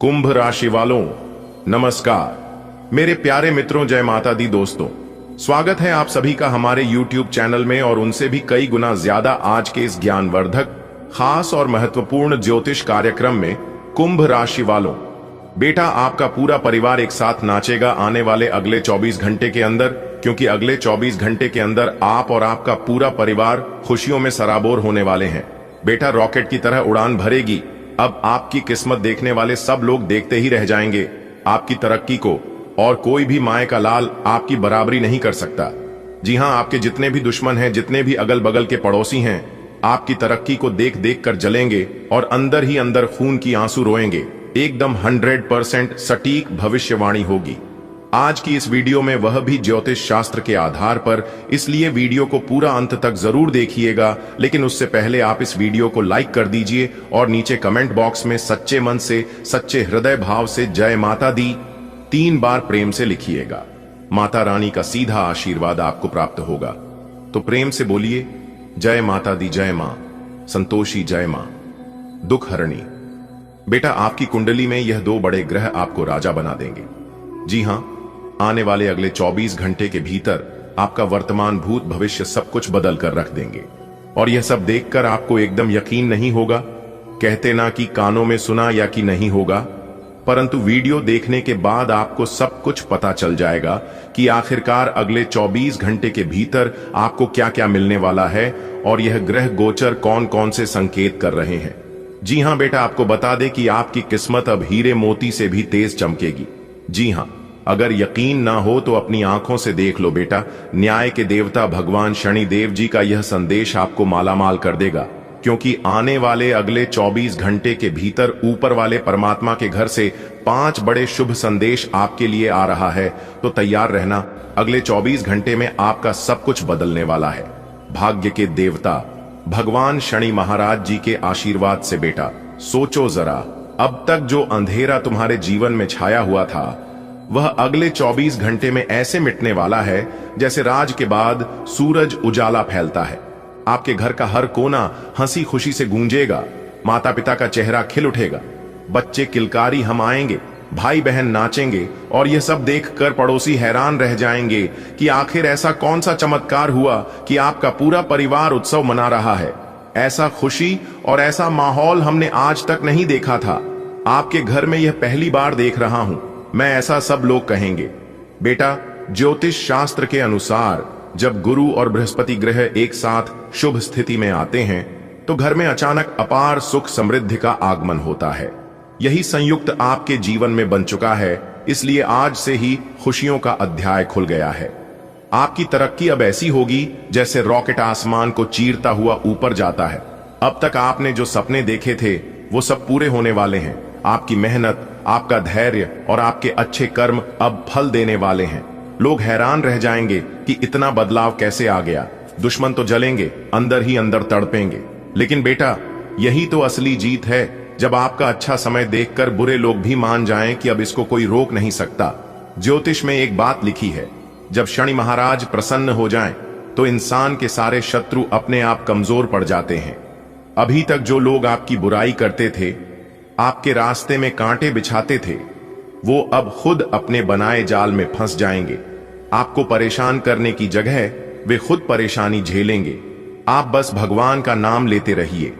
कुंभ राशि वालों नमस्कार। मेरे प्यारे मित्रों, जय माता दी। दोस्तों, स्वागत है आप सभी का हमारे YouTube चैनल में और उनसे भी कई गुना ज्यादा आज के इस ज्ञानवर्धक, खास और महत्वपूर्ण ज्योतिष कार्यक्रम में। कुंभ राशि वालों, बेटा आपका पूरा परिवार एक साथ नाचेगा आने वाले अगले 24 घंटे के अंदर, क्योंकि अगले 24 घंटे के अंदर आप और आपका पूरा परिवार खुशियों में सराबोर होने वाले हैं। बेटा रॉकेट की तरह उड़ान भरेगी। अब आपकी किस्मत देखने वाले सब लोग देखते ही रह जाएंगे आपकी तरक्की को, और कोई भी माए का लाल आपकी बराबरी नहीं कर सकता। जी हां, आपके जितने भी दुश्मन हैं, जितने भी अगल बगल के पड़ोसी हैं, आपकी तरक्की को देख देख कर जलेंगे और अंदर ही अंदर खून की आंसू रोएंगे। एकदम 100% सटीक भविष्यवाणी होगी आज की इस वीडियो में, वह भी ज्योतिष शास्त्र के आधार पर। इसलिए वीडियो को पूरा अंत तक जरूर देखिएगा, लेकिन उससे पहले आप इस वीडियो को लाइक कर दीजिए और नीचे कमेंट बॉक्स में सच्चे मन से, सच्चे हृदय भाव से जय माता दी 3 बार प्रेम से लिखिएगा। माता रानी का सीधा आशीर्वाद आपको प्राप्त होगा। तो प्रेम से बोलिए, जय माता दी, जय मां संतोषी, जय मां दुख हरणी। बेटा आपकी कुंडली में यह 2 बड़े ग्रह आपको राजा बना देंगे। जी हां, आने वाले अगले 24 घंटे के भीतर आपका वर्तमान, भूत, भविष्य सब कुछ बदल कर रख देंगे। और यह सब देखकर आपको एकदम यकीन नहीं होगा, कहते ना कि कानों में सुना या कि नहीं होगा, परंतु वीडियो देखने के बाद आपको सब कुछ पता चल जाएगा कि आखिरकार अगले 24 घंटे के भीतर आपको क्या क्या मिलने वाला है और यह ग्रह गोचर कौन कौन से संकेत कर रहे हैं। जी हां बेटा, आपको बता दे कि आपकी किस्मत अब हीरे मोती से भी तेज चमकेगी। जी हां, अगर यकीन ना हो तो अपनी आंखों से देख लो बेटा। न्याय के देवता भगवान शनि देव जी का यह संदेश आपको मालामाल कर देगा, क्योंकि आने वाले अगले 24 घंटे के भीतर ऊपर वाले परमात्मा के घर से 5 बड़े शुभ संदेश आपके लिए आ रहा है। तो तैयार रहना, अगले 24 घंटे में आपका सब कुछ बदलने वाला है। भाग्य के देवता भगवान शनि महाराज जी के आशीर्वाद से बेटा सोचो जरा, अब तक जो अंधेरा तुम्हारे जीवन में छाया हुआ था, वह अगले 24 घंटे में ऐसे मिटने वाला है जैसे राज के बाद सूरज उजाला फैलता है। आपके घर का हर कोना हंसी खुशी से गूंजेगा, माता पिता का चेहरा खिल उठेगा, बच्चे किलकारी हम आएंगे, भाई बहन नाचेंगे, और यह सब देखकर पड़ोसी हैरान रह जाएंगे कि आखिर ऐसा कौन सा चमत्कार हुआ कि आपका पूरा परिवार उत्सव मना रहा है। ऐसा खुशी और ऐसा माहौल हमने आज तक नहीं देखा था। आपके घर में यह पहली बार देख रहा हूं मैं, ऐसा सब लोग कहेंगे। बेटा ज्योतिष शास्त्र के अनुसार जब गुरु और बृहस्पति ग्रह एक साथ शुभ स्थिति में आते हैं तो घर में अचानक अपार सुख समृद्धि का आगमन होता है। यही संयुक्त आपके जीवन में बन चुका है, इसलिए आज से ही खुशियों का अध्याय खुल गया है। आपकी तरक्की अब ऐसी होगी जैसे रॉकेट आसमान को चीरता हुआ ऊपर जाता है। अब तक आपने जो सपने देखे थे वो सब पूरे होने वाले हैं। आपकी मेहनत, आपका धैर्य और आपके अच्छे कर्म अब फल देने वाले हैं। लोग हैरान रह जाएंगे कि इतना बदलाव कैसे आ गया। दुश्मन तो जलेंगे, अंदर ही अंदर तड़पेंगे, लेकिन बेटा यही तो असली जीत है, जब आपका अच्छा समय देखकर बुरे लोग भी मान जाएं कि अब इसको कोई रोक नहीं सकता। ज्योतिष में एक बात लिखी है, जब शनि महाराज प्रसन्न हो जाएं तो इंसान के सारे शत्रु अपने आप कमजोर पड़ जाते हैं। अभी तक जो लोग आपकी बुराई करते थे, आपके रास्ते में कांटे बिछाते थे, वो अब खुद अपने बनाए जाल में फंस जाएंगे। आपको परेशान करने की जगह वे खुद परेशानी झेलेंगे। आप बस भगवान का नाम लेते रहिए,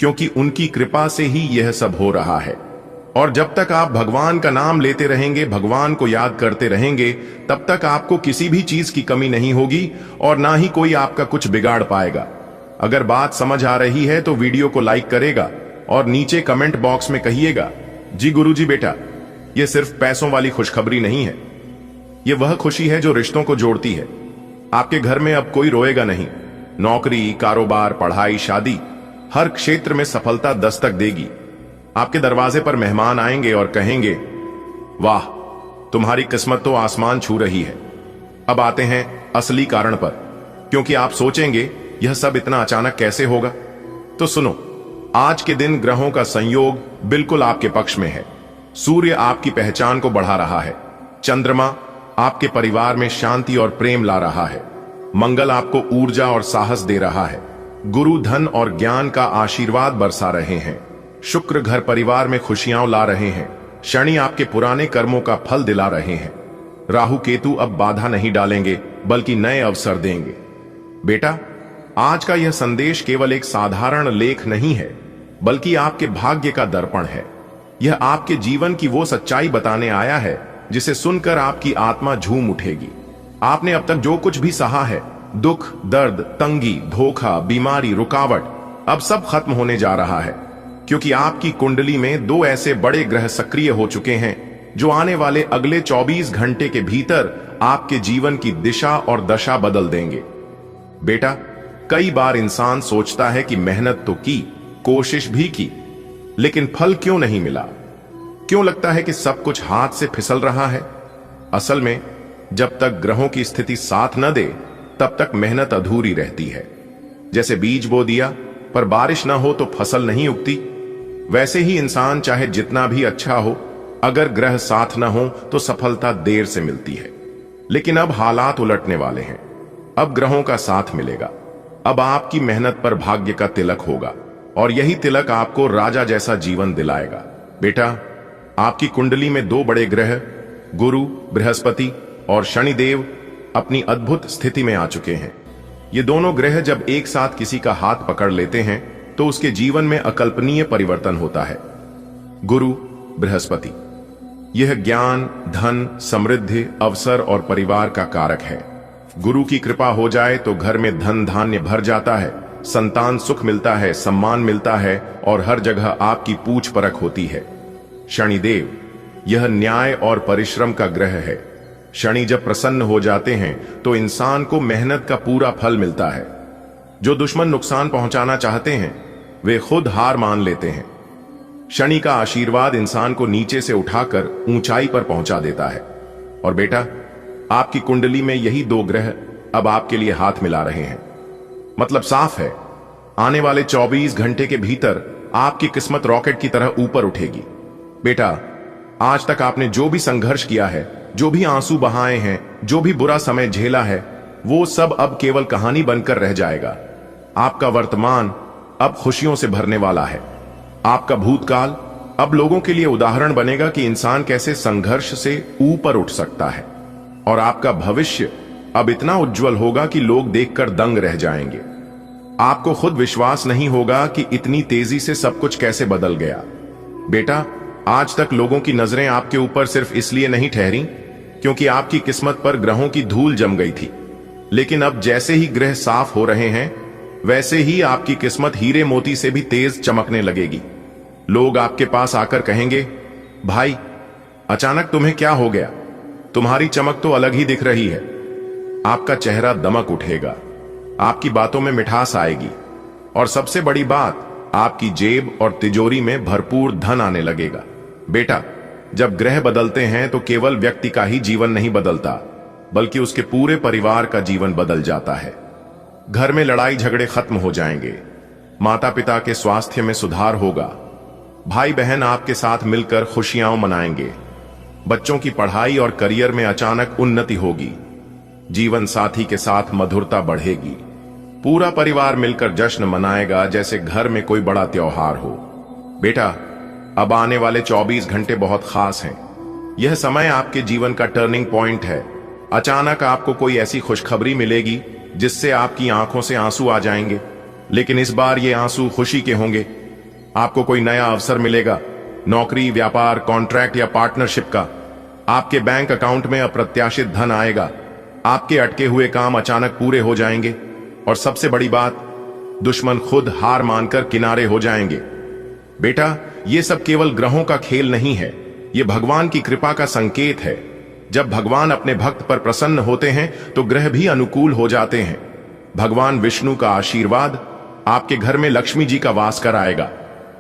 क्योंकि उनकी कृपा से ही यह सब हो रहा है। और जब तक आप भगवान का नाम लेते रहेंगे, भगवान को याद करते रहेंगे, तब तक आपको किसी भी चीज की कमी नहीं होगी और ना ही कोई आपका कुछ बिगाड़ पाएगा। अगर बात समझ आ रही है तो वीडियो को लाइक करेगा और नीचे कमेंट बॉक्स में कहिएगा, जी गुरुजी बेटा, यह सिर्फ पैसों वाली खुशखबरी नहीं है, यह वह खुशी है जो रिश्तों को जोड़ती है। आपके घर में अब कोई रोएगा नहीं। नौकरी, कारोबार, पढ़ाई, शादी, हर क्षेत्र में सफलता दस्तक देगी। आपके दरवाजे पर मेहमान आएंगे और कहेंगे, वाह तुम्हारी किस्मत तो आसमान छू रही है। अब आते हैं असली कारण पर, क्योंकि आप सोचेंगे यह सब इतना अचानक कैसे होगा। तो सुनो, आज के दिन ग्रहों का संयोग बिल्कुल आपके पक्ष में है। सूर्य आपकी पहचान को बढ़ा रहा है, चंद्रमा आपके परिवार में शांति और प्रेम ला रहा है, मंगल आपको ऊर्जा और साहस दे रहा है, गुरु धन और ज्ञान का आशीर्वाद बरसा रहे हैं, शुक्र घर परिवार में खुशियां ला रहे हैं, शनि आपके पुराने कर्मों का फल दिला रहे हैं। राहु केतु अब बाधा नहीं डालेंगे बल्कि नए अवसर देंगे। बेटा, आज का यह संदेश केवल एक साधारण लेख नहीं है, बल्कि आपके भाग्य का दर्पण है। यह आपके जीवन की वो सच्चाई बताने आया है जिसे सुनकर आपकी आत्मा झूम उठेगी। आपने अब तक जो कुछ भी सहा है, दुख, दर्द, तंगी, धोखा, बीमारी, रुकावट, अब सब खत्म होने जा रहा है, क्योंकि आपकी कुंडली में दो ऐसे बड़े ग्रह सक्रिय हो चुके हैं जो आने वाले अगले 24 घंटे के भीतर आपके जीवन की दिशा और दशा बदल देंगे। बेटा, कई बार इंसान सोचता है कि मेहनत तो की, कोशिश भी की, लेकिन फल क्यों नहीं मिला? क्यों लगता है कि सब कुछ हाथ से फिसल रहा है? असल में जब तक ग्रहों की स्थिति साथ न दे, तब तक मेहनत अधूरी रहती है। जैसे बीज बो दिया पर बारिश ना हो तो फसल नहीं उगती, वैसे ही इंसान चाहे जितना भी अच्छा हो, अगर ग्रह साथ न हो तो सफलता देर से मिलती है। लेकिन अब हालात उलटने वाले हैं। अब ग्रहों का साथ मिलेगा। अब आपकी मेहनत पर भाग्य का तिलक होगा और यही तिलक आपको राजा जैसा जीवन दिलाएगा। बेटा, आपकी कुंडली में दो बड़े ग्रह गुरु, बृहस्पति और शनिदेव अपनी अद्भुत स्थिति में आ चुके हैं। ये दोनों ग्रह जब एक साथ किसी का हाथ पकड़ लेते हैं तो उसके जीवन में अकल्पनीय परिवर्तन होता है। गुरु, बृहस्पति, यह ज्ञान, धन, समृद्धि, अवसर और परिवार का कारक है। गुरु की कृपा हो जाए तो घर में धन धान्य भर जाता है, संतान सुख मिलता है, सम्मान मिलता है और हर जगह आपकी पूछ परख होती है। शनिदेव, यह न्याय और परिश्रम का ग्रह है। शनि जब प्रसन्न हो जाते हैं तो इंसान को मेहनत का पूरा फल मिलता है। जो दुश्मन नुकसान पहुंचाना चाहते हैं वे खुद हार मान लेते हैं। शनि का आशीर्वाद इंसान को नीचे से उठाकर ऊंचाई पर पहुंचा देता है। और बेटा, आपकी कुंडली में यही दो ग्रह अब आपके लिए हाथ मिला रहे हैं। मतलब साफ है, आने वाले 24 घंटे के भीतर आपकी किस्मत रॉकेट की तरह ऊपर उठेगी। बेटा, आज तक आपने जो भी संघर्ष किया है, जो भी आंसू बहाए हैं, जो भी बुरा समय झेला है, वो सब अब केवल कहानी बनकर रह जाएगा। आपका वर्तमान अब खुशियों से भरने वाला है। आपका भूतकाल अब लोगों के लिए उदाहरण बनेगा कि इंसान कैसे संघर्ष से ऊपर उठ सकता है। और आपका भविष्य अब इतना उज्जवल होगा कि लोग देखकर दंग रह जाएंगे। आपको खुद विश्वास नहीं होगा कि इतनी तेजी से सब कुछ कैसे बदल गया। बेटा, आज तक लोगों की नजरें आपके ऊपर सिर्फ इसलिए नहीं ठहरी क्योंकि आपकी किस्मत पर ग्रहों की धूल जम गई थी। लेकिन अब जैसे ही ग्रह साफ हो रहे हैं, वैसे ही आपकी किस्मत हीरे मोती से भी तेज चमकने लगेगी। लोग आपके पास आकर कहेंगे, भाई, अचानक तुम्हें क्या हो गया? तुम्हारी चमक तो अलग ही दिख रही है। आपका चेहरा दमक उठेगा, आपकी बातों में मिठास आएगी और सबसे बड़ी बात, आपकी जेब और तिजोरी में भरपूर धन आने लगेगा। बेटा, जब ग्रह बदलते हैं तो केवल व्यक्ति का ही जीवन नहीं बदलता, बल्कि उसके पूरे परिवार का जीवन बदल जाता है। घर में लड़ाई झगड़े खत्म हो जाएंगे, माता पिता के स्वास्थ्य में सुधार होगा, भाई बहन आपके साथ मिलकर खुशियां मनाएंगे, बच्चों की पढ़ाई और करियर में अचानक उन्नति होगी, जीवन साथी के साथ मधुरता बढ़ेगी, पूरा परिवार मिलकर जश्न मनाएगा जैसे घर में कोई बड़ा त्योहार हो। बेटा, अब आने वाले 24 घंटे बहुत खास हैं। यह समय आपके जीवन का टर्निंग पॉइंट है। अचानक आपको कोई ऐसी खुशखबरी मिलेगी जिससे आपकी आंखों से आंसू आ जाएंगे, लेकिन इस बार ये आंसू खुशी के होंगे। आपको कोई नया अवसर मिलेगा, नौकरी, व्यापार, कॉन्ट्रैक्ट या पार्टनरशिप का। आपके बैंक अकाउंट में अप्रत्याशित धन आएगा, आपके अटके हुए काम अचानक पूरे हो जाएंगे और सबसे बड़ी बात, दुश्मन खुद हार मानकर किनारे हो जाएंगे। बेटा, ये सब केवल ग्रहों का खेल नहीं है, ये भगवान की कृपा का संकेत है। जब भगवान अपने भक्त पर प्रसन्न होते हैं तो ग्रह भी अनुकूल हो जाते हैं। भगवान विष्णु का आशीर्वाद आपके घर में लक्ष्मी जी का वास कराएगा।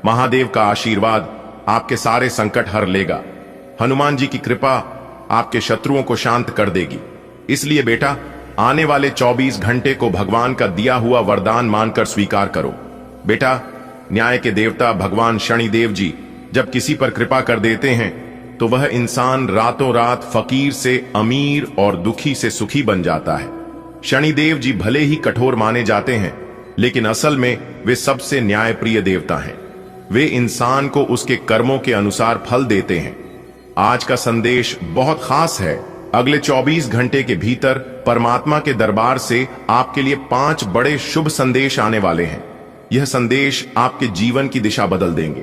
महादेव का आशीर्वाद आपके सारे संकट हर लेगा। हनुमान जी की कृपा आपके शत्रुओं को शांत कर देगी। इसलिए बेटा, आने वाले 24 घंटे को भगवान का दिया हुआ वरदान मानकर स्वीकार करो। बेटा, न्याय के देवता भगवान शनिदेव जी जब किसी पर कृपा कर देते हैं तो वह इंसान रातों रात फकीर से अमीर और दुखी से सुखी बन जाता है। शनिदेव जी भले ही कठोर माने जाते हैं, लेकिन असल में वे सबसे न्यायप्रिय देवता हैं। वे इंसान को उसके कर्मों के अनुसार फल देते हैं। आज का संदेश बहुत खास है। अगले 24 घंटे के भीतर परमात्मा के दरबार से आपके लिए 5 बड़े शुभ संदेश आने वाले हैं। यह संदेश आपके जीवन की दिशा बदल देंगे।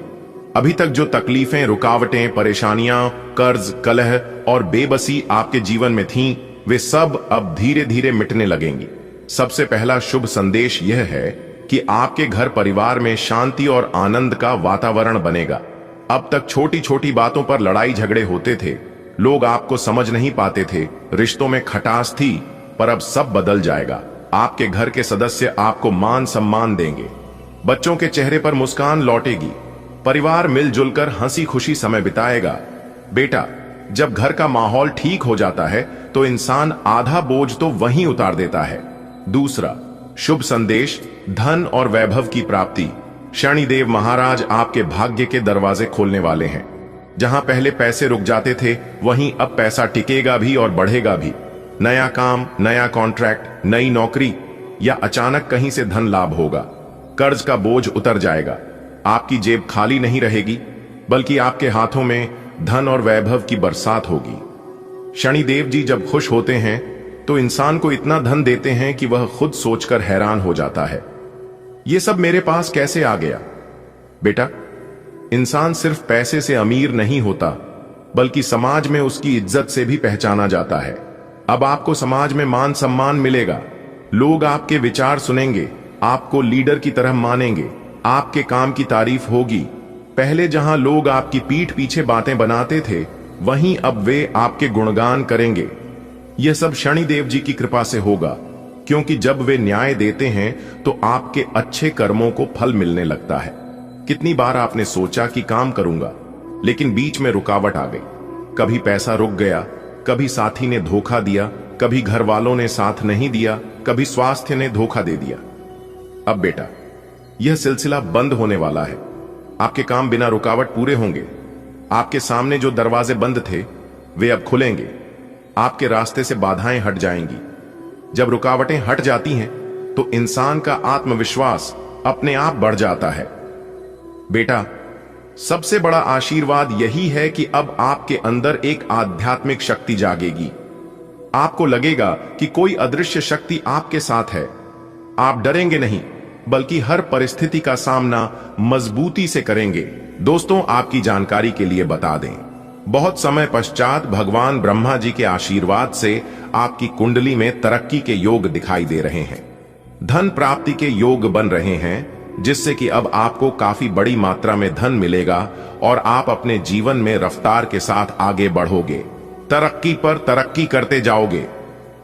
अभी तक जो तकलीफें, रुकावटें, परेशानियां, कर्ज, कलह और बेबसी आपके जीवन में थीं, वे सब अब धीरे धीरे मिटने लगेंगी। सबसे पहला शुभ संदेश यह है कि आपके घर परिवार में शांति और आनंद का वातावरण बनेगा। अब तक छोटी छोटी बातों पर लड़ाई झगड़े होते थे, लोग आपको समझ नहीं पाते थे, रिश्तों में खटास थी, पर अब सब बदल जाएगा। आपके घर के सदस्य आपको मान सम्मान देंगे, बच्चों के चेहरे पर मुस्कान लौटेगी, परिवार मिलजुल कर हंसी खुशी समय बिताएगा। बेटा, जब घर का माहौल ठीक हो जाता है तो इंसान आधा बोझ तो वहीं उतार देता है। दूसरा शुभ संदेश, धन और वैभव की प्राप्ति। शनिदेव महाराज आपके भाग्य के दरवाजे खोलने वाले हैं। जहां पहले पैसे रुक जाते थे, वहीं अब पैसा टिकेगा भी और बढ़ेगा भी। नया काम, नया कॉन्ट्रैक्ट, नई नौकरी या अचानक कहीं से धन लाभ होगा। कर्ज का बोझ उतर जाएगा। आपकी जेब खाली नहीं रहेगी, बल्कि आपके हाथों में धन और वैभव की बरसात होगी। शनिदेव जी जब खुश होते हैं तो इंसान को इतना धन देते हैं कि वह खुद सोचकर हैरान हो जाता है, ये सब मेरे पास कैसे आ गया। बेटा, इंसान सिर्फ पैसे से अमीर नहीं होता, बल्कि समाज में उसकी इज्जत से भी पहचाना जाता है। अब आपको समाज में मान सम्मान मिलेगा, लोग आपके विचार सुनेंगे, आपको लीडर की तरह मानेंगे, आपके काम की तारीफ होगी। पहले जहां लोग आपकी पीठ पीछे बातें बनाते थे, वहीं अब वे आपके गुणगान करेंगे। यह सब शनिदेव जी की कृपा से होगा, क्योंकि जब वे न्याय देते हैं तो आपके अच्छे कर्मों को फल मिलने लगता है। कितनी बार आपने सोचा कि काम करूंगा, लेकिन बीच में रुकावट आ गई। कभी पैसा रुक गया, कभी साथी ने धोखा दिया, कभी घर वालों ने साथ नहीं दिया, कभी स्वास्थ्य ने धोखा दे दिया। अब बेटा, यह सिलसिला बंद होने वाला है। आपके काम बिना रुकावट पूरे होंगे। आपके सामने जो दरवाजे बंद थे, वे अब खुलेंगे। आपके रास्ते से बाधाएं हट जाएंगी। जब रुकावटें हट जाती हैं, तो इंसान का आत्मविश्वास अपने आप बढ़ जाता है। बेटा, सबसे बड़ा आशीर्वाद यही है कि अब आपके अंदर एक आध्यात्मिक शक्ति जागेगी। आपको लगेगा कि कोई अदृश्य शक्ति आपके साथ है। आप डरेंगे नहीं, बल्कि हर परिस्थिति का सामना मजबूती से करेंगे। दोस्तों, आपकी जानकारी के लिए बता दें, बहुत समय पश्चात भगवान ब्रह्मा जी के आशीर्वाद से आपकी कुंडली में तरक्की के योग दिखाई दे रहे हैं। धन प्राप्ति के योग बन रहे हैं, जिससे कि अब आपको काफी बड़ी मात्रा में धन मिलेगा और आप अपने जीवन में रफ्तार के साथ आगे बढ़ोगे, तरक्की पर तरक्की करते जाओगे।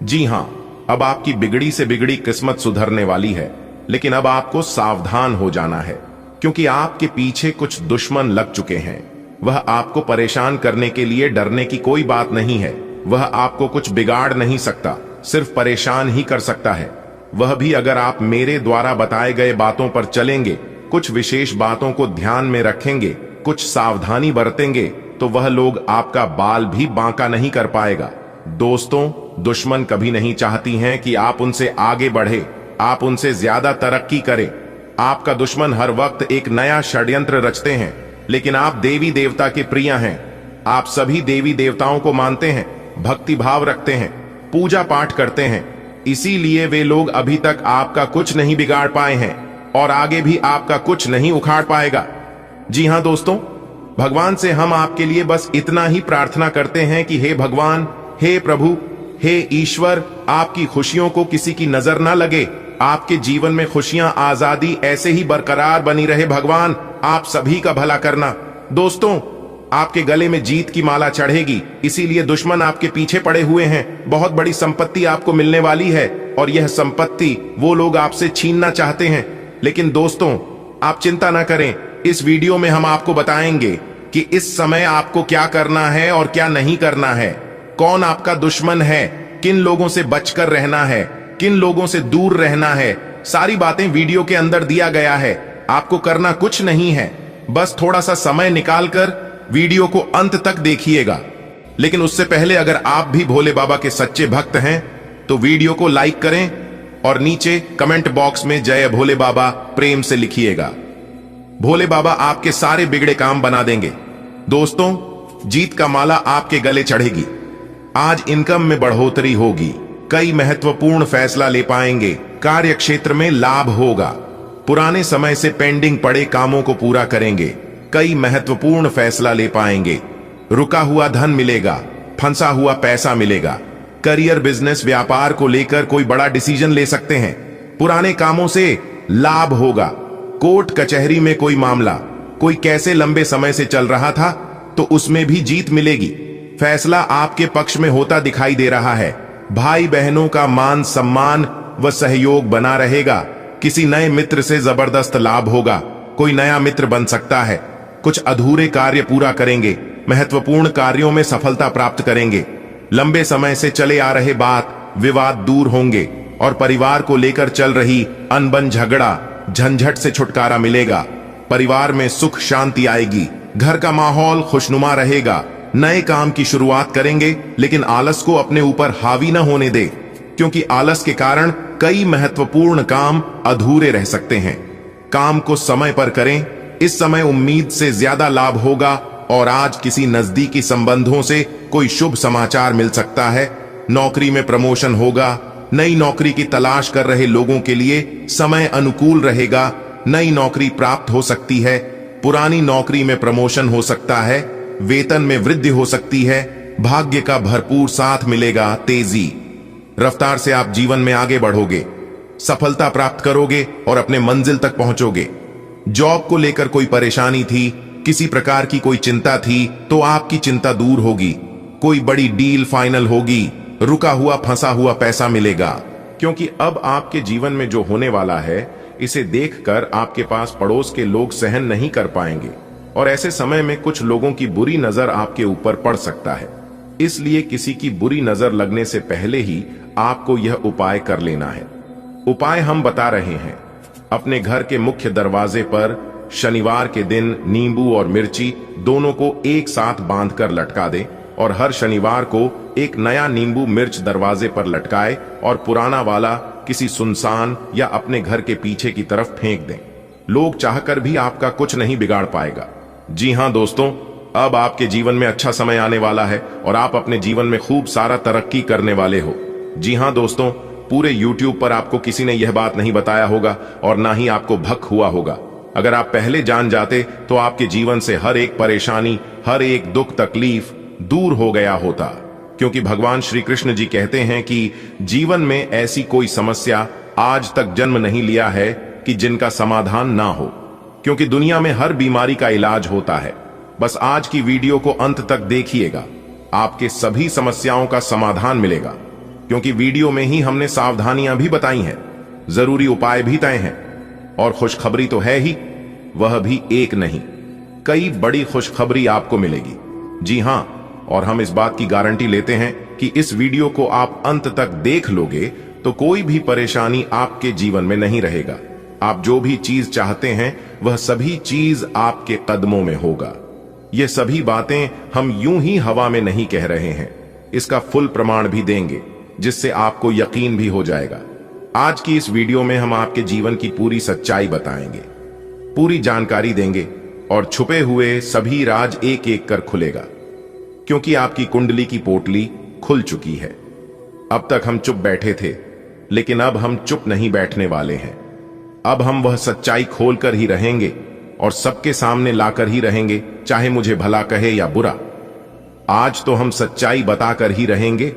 जी हां, अब आपकी बिगड़ी से बिगड़ी किस्मत सुधरने वाली है, लेकिन अब आपको सावधान हो जाना है, क्योंकि आपके पीछे कुछ दुश्मन लग चुके हैं। वह आपको परेशान करने के लिए डरने की कोई बात नहीं है। वह आपको कुछ बिगाड़ नहीं सकता, सिर्फ परेशान ही कर सकता है। वह भी अगर आप मेरे द्वारा बताए गए बातों पर चलेंगे, कुछ विशेष बातों को ध्यान में रखेंगे, कुछ सावधानी बरतेंगे, तो वह लोग आपका बाल भी बांका नहीं कर पाएगा। दोस्तों, दुश्मन कभी नहीं चाहती हैं कि आप उनसे आगे बढ़े, आप उनसे ज्यादा तरक्की करें। आपका दुश्मन हर वक्त एक नया षड्यंत्र रचते हैं, लेकिन आप देवी देवता के प्रिय हैं। आप सभी देवी देवताओं को मानते हैं, भक्ति भाव रखते हैं, पूजा पाठ करते हैं। इसीलिए वे लोग अभी तक आपका कुछ नहीं बिगाड़ पाए हैं और आगे भी आपका कुछ नहीं उखाड़ पाएगा। जी हां दोस्तों, भगवान से हम आपके लिए बस इतना ही प्रार्थना करते हैं कि हे भगवान, हे प्रभु, हे ईश्वर, आपकी खुशियों को किसी की नजर ना लगे। आपके जीवन में खुशियां, आजादी ऐसे ही बरकरार बनी रहे। भगवान, आप सभी का भला करना। दोस्तों, आपके गले में जीत की माला चढ़ेगी, इसीलिए दुश्मन आपके पीछे पड़े हुए हैं। बहुत बड़ी संपत्ति आपको मिलने वाली है और यह संपत्ति वो लोग आपसे छीनना चाहते हैं। लेकिन दोस्तों, आप चिंता ना करें। इस वीडियो में हम आपको बताएंगे कि इस समय आपको क्या करना है और क्या नहीं करना है, कौन आपका दुश्मन है, किन लोगों से बचकर रहना है, किन लोगों से दूर रहना है। सारी बातें वीडियो के अंदर दिया गया है। आपको करना कुछ नहीं है, बस थोड़ा सा समय निकालकर वीडियो को अंत तक देखिएगा। लेकिन उससे पहले अगर आप भी भोले बाबा के सच्चे भक्त हैं तो वीडियो को लाइक करें और नीचे कमेंट बॉक्स में जय भोले बाबा प्रेम से लिखिएगा। भोले बाबा आपके सारे बिगड़े काम बना देंगे। दोस्तों, जीत का माला आपके गले चढ़ेगी। आज इनकम में बढ़ोतरी होगी। कई महत्वपूर्ण फैसला ले पाएंगे। कार्य क्षेत्र में लाभ होगा। पुराने समय से पेंडिंग पड़े कामों को पूरा करेंगे। कई महत्वपूर्ण फैसला ले पाएंगे। रुका हुआ धन मिलेगा। फंसा हुआ पैसा मिलेगा। करियर, बिजनेस, व्यापार को लेकर कोई बड़ा डिसीजन ले सकते हैं। पुराने कामों से लाभ होगा। कोर्ट कचहरी में कोई मामला, कोई कैसे लंबे समय से चल रहा था, तो उसमें भी जीत मिलेगी। फैसला आपके पक्ष में होता दिखाई दे रहा है। भाई बहनों का मान सम्मान व सहयोग बना रहेगा। किसी नए मित्र से जबरदस्त लाभ होगा। कोई नया मित्र बन सकता है। कुछ अधूरे कार्य पूरा करेंगे। महत्वपूर्ण कार्यों में सफलता प्राप्त करेंगे। लंबे समय से चले आ रहे बात विवाद दूर होंगे और परिवार को लेकर चल रही अनबन, झगड़ा, झंझट से छुटकारा मिलेगा। परिवार में सुख शांति आएगी। घर का माहौल खुशनुमा रहेगा। नए काम की शुरुआत करेंगे, लेकिन आलस को अपने ऊपर हावी न होने दे, क्योंकि आलस के कारण कई महत्वपूर्ण काम अधूरे रह सकते हैं। काम को समय पर करें। इस समय उम्मीद से ज्यादा लाभ होगा और आज किसी नजदीकी संबंधों से कोई शुभ समाचार मिल सकता है। नौकरी में प्रमोशन होगा। नई नौकरी की तलाश कर रहे लोगों के लिए समय अनुकूल रहेगा। नई नौकरी प्राप्त हो सकती है। पुरानी नौकरी में प्रमोशन हो सकता है। वेतन में वृद्धि हो सकती है। भाग्य का भरपूर साथ मिलेगा। तेजी रफ्तार से आप जीवन में आगे बढ़ोगे। सफलता प्राप्त करोगे और अपने मंजिल तक पहुंचोगे। जॉब को लेकर कोई परेशानी थी, किसी प्रकार की कोई चिंता थी, तो आपकी चिंता दूर होगी। कोई बड़ी डील फाइनल होगी। रुका हुआ फंसा हुआ पैसा मिलेगा, क्योंकि अब आपके जीवन में जो होने वाला है, इसे देखकर आपके पास पड़ोस के लोग सहन नहीं कर पाएंगे और ऐसे समय में कुछ लोगों की बुरी नजर आपके ऊपर पड़ सकता है। इसलिए किसी की बुरी नजर लगने से पहले ही आपको यह उपाय कर लेना है। उपाय हम बता रहे हैं। अपने घर के मुख्य दरवाजे पर शनिवार के दिन नींबू और मिर्ची दोनों को एक साथ बांधकर लटका दें और हर शनिवार को एक नया नींबू मिर्च दरवाजे पर लटकाए और पुराना वाला किसी सुनसान या अपने घर के पीछे की तरफ फेंक दें। लोग चाहकर भी आपका कुछ नहीं बिगाड़ पाएगा। जी हां दोस्तों, अब आपके जीवन में अच्छा समय आने वाला है और आप अपने जीवन में खूब सारा तरक्की करने वाले हो। जी हां दोस्तों, पूरे YouTube पर आपको किसी ने यह बात नहीं बताया होगा और ना ही आपको भक हुआ होगा। अगर आप पहले जान जाते तो आपके जीवन से हर एक परेशानी, हर एक दुख तकलीफ दूर हो गया होता, क्योंकि भगवान श्री कृष्ण जी कहते हैं कि जीवन में ऐसी कोई समस्या आज तक जन्म नहीं लिया है कि जिनका समाधान ना हो, क्योंकि दुनिया में हर बीमारी का इलाज होता है। बस आज की वीडियो को अंत तक देखिएगा, आपके सभी समस्याओं का समाधान मिलेगा, क्योंकि वीडियो में ही हमने सावधानियां भी बताई हैं, जरूरी उपाय भी तय हैं और खुशखबरी तो है ही, वह भी एक नहीं, कई बड़ी खुशखबरी आपको मिलेगी। जी हां, और हम इस बात की गारंटी लेते हैं कि इस वीडियो को आप अंत तक देख लोगे तो कोई भी परेशानी आपके जीवन में नहीं रहेगा। आप जो भी चीज चाहते हैं वह सभी चीज आपके कदमों में होगा। ये सभी बातें हम यूं ही हवा में नहीं कह रहे हैं, इसका फुल प्रमाण भी देंगे, जिससे आपको यकीन भी हो जाएगा। आज की इस वीडियो में हम आपके जीवन की पूरी सच्चाई बताएंगे, पूरी जानकारी देंगे और छुपे हुए सभी राज एक एक कर खुलेगा, क्योंकि आपकी कुंडली की पोटली खुल चुकी है। अब तक हम चुप बैठे थे, लेकिन अब हम चुप नहीं बैठने वाले हैं। अब हम वह सच्चाई खोलकर ही रहेंगे और सबके सामने लाकर ही रहेंगे, चाहे मुझे भला कहे या बुरा। आज तो हम सच्चाई बताकर ही रहेंगे।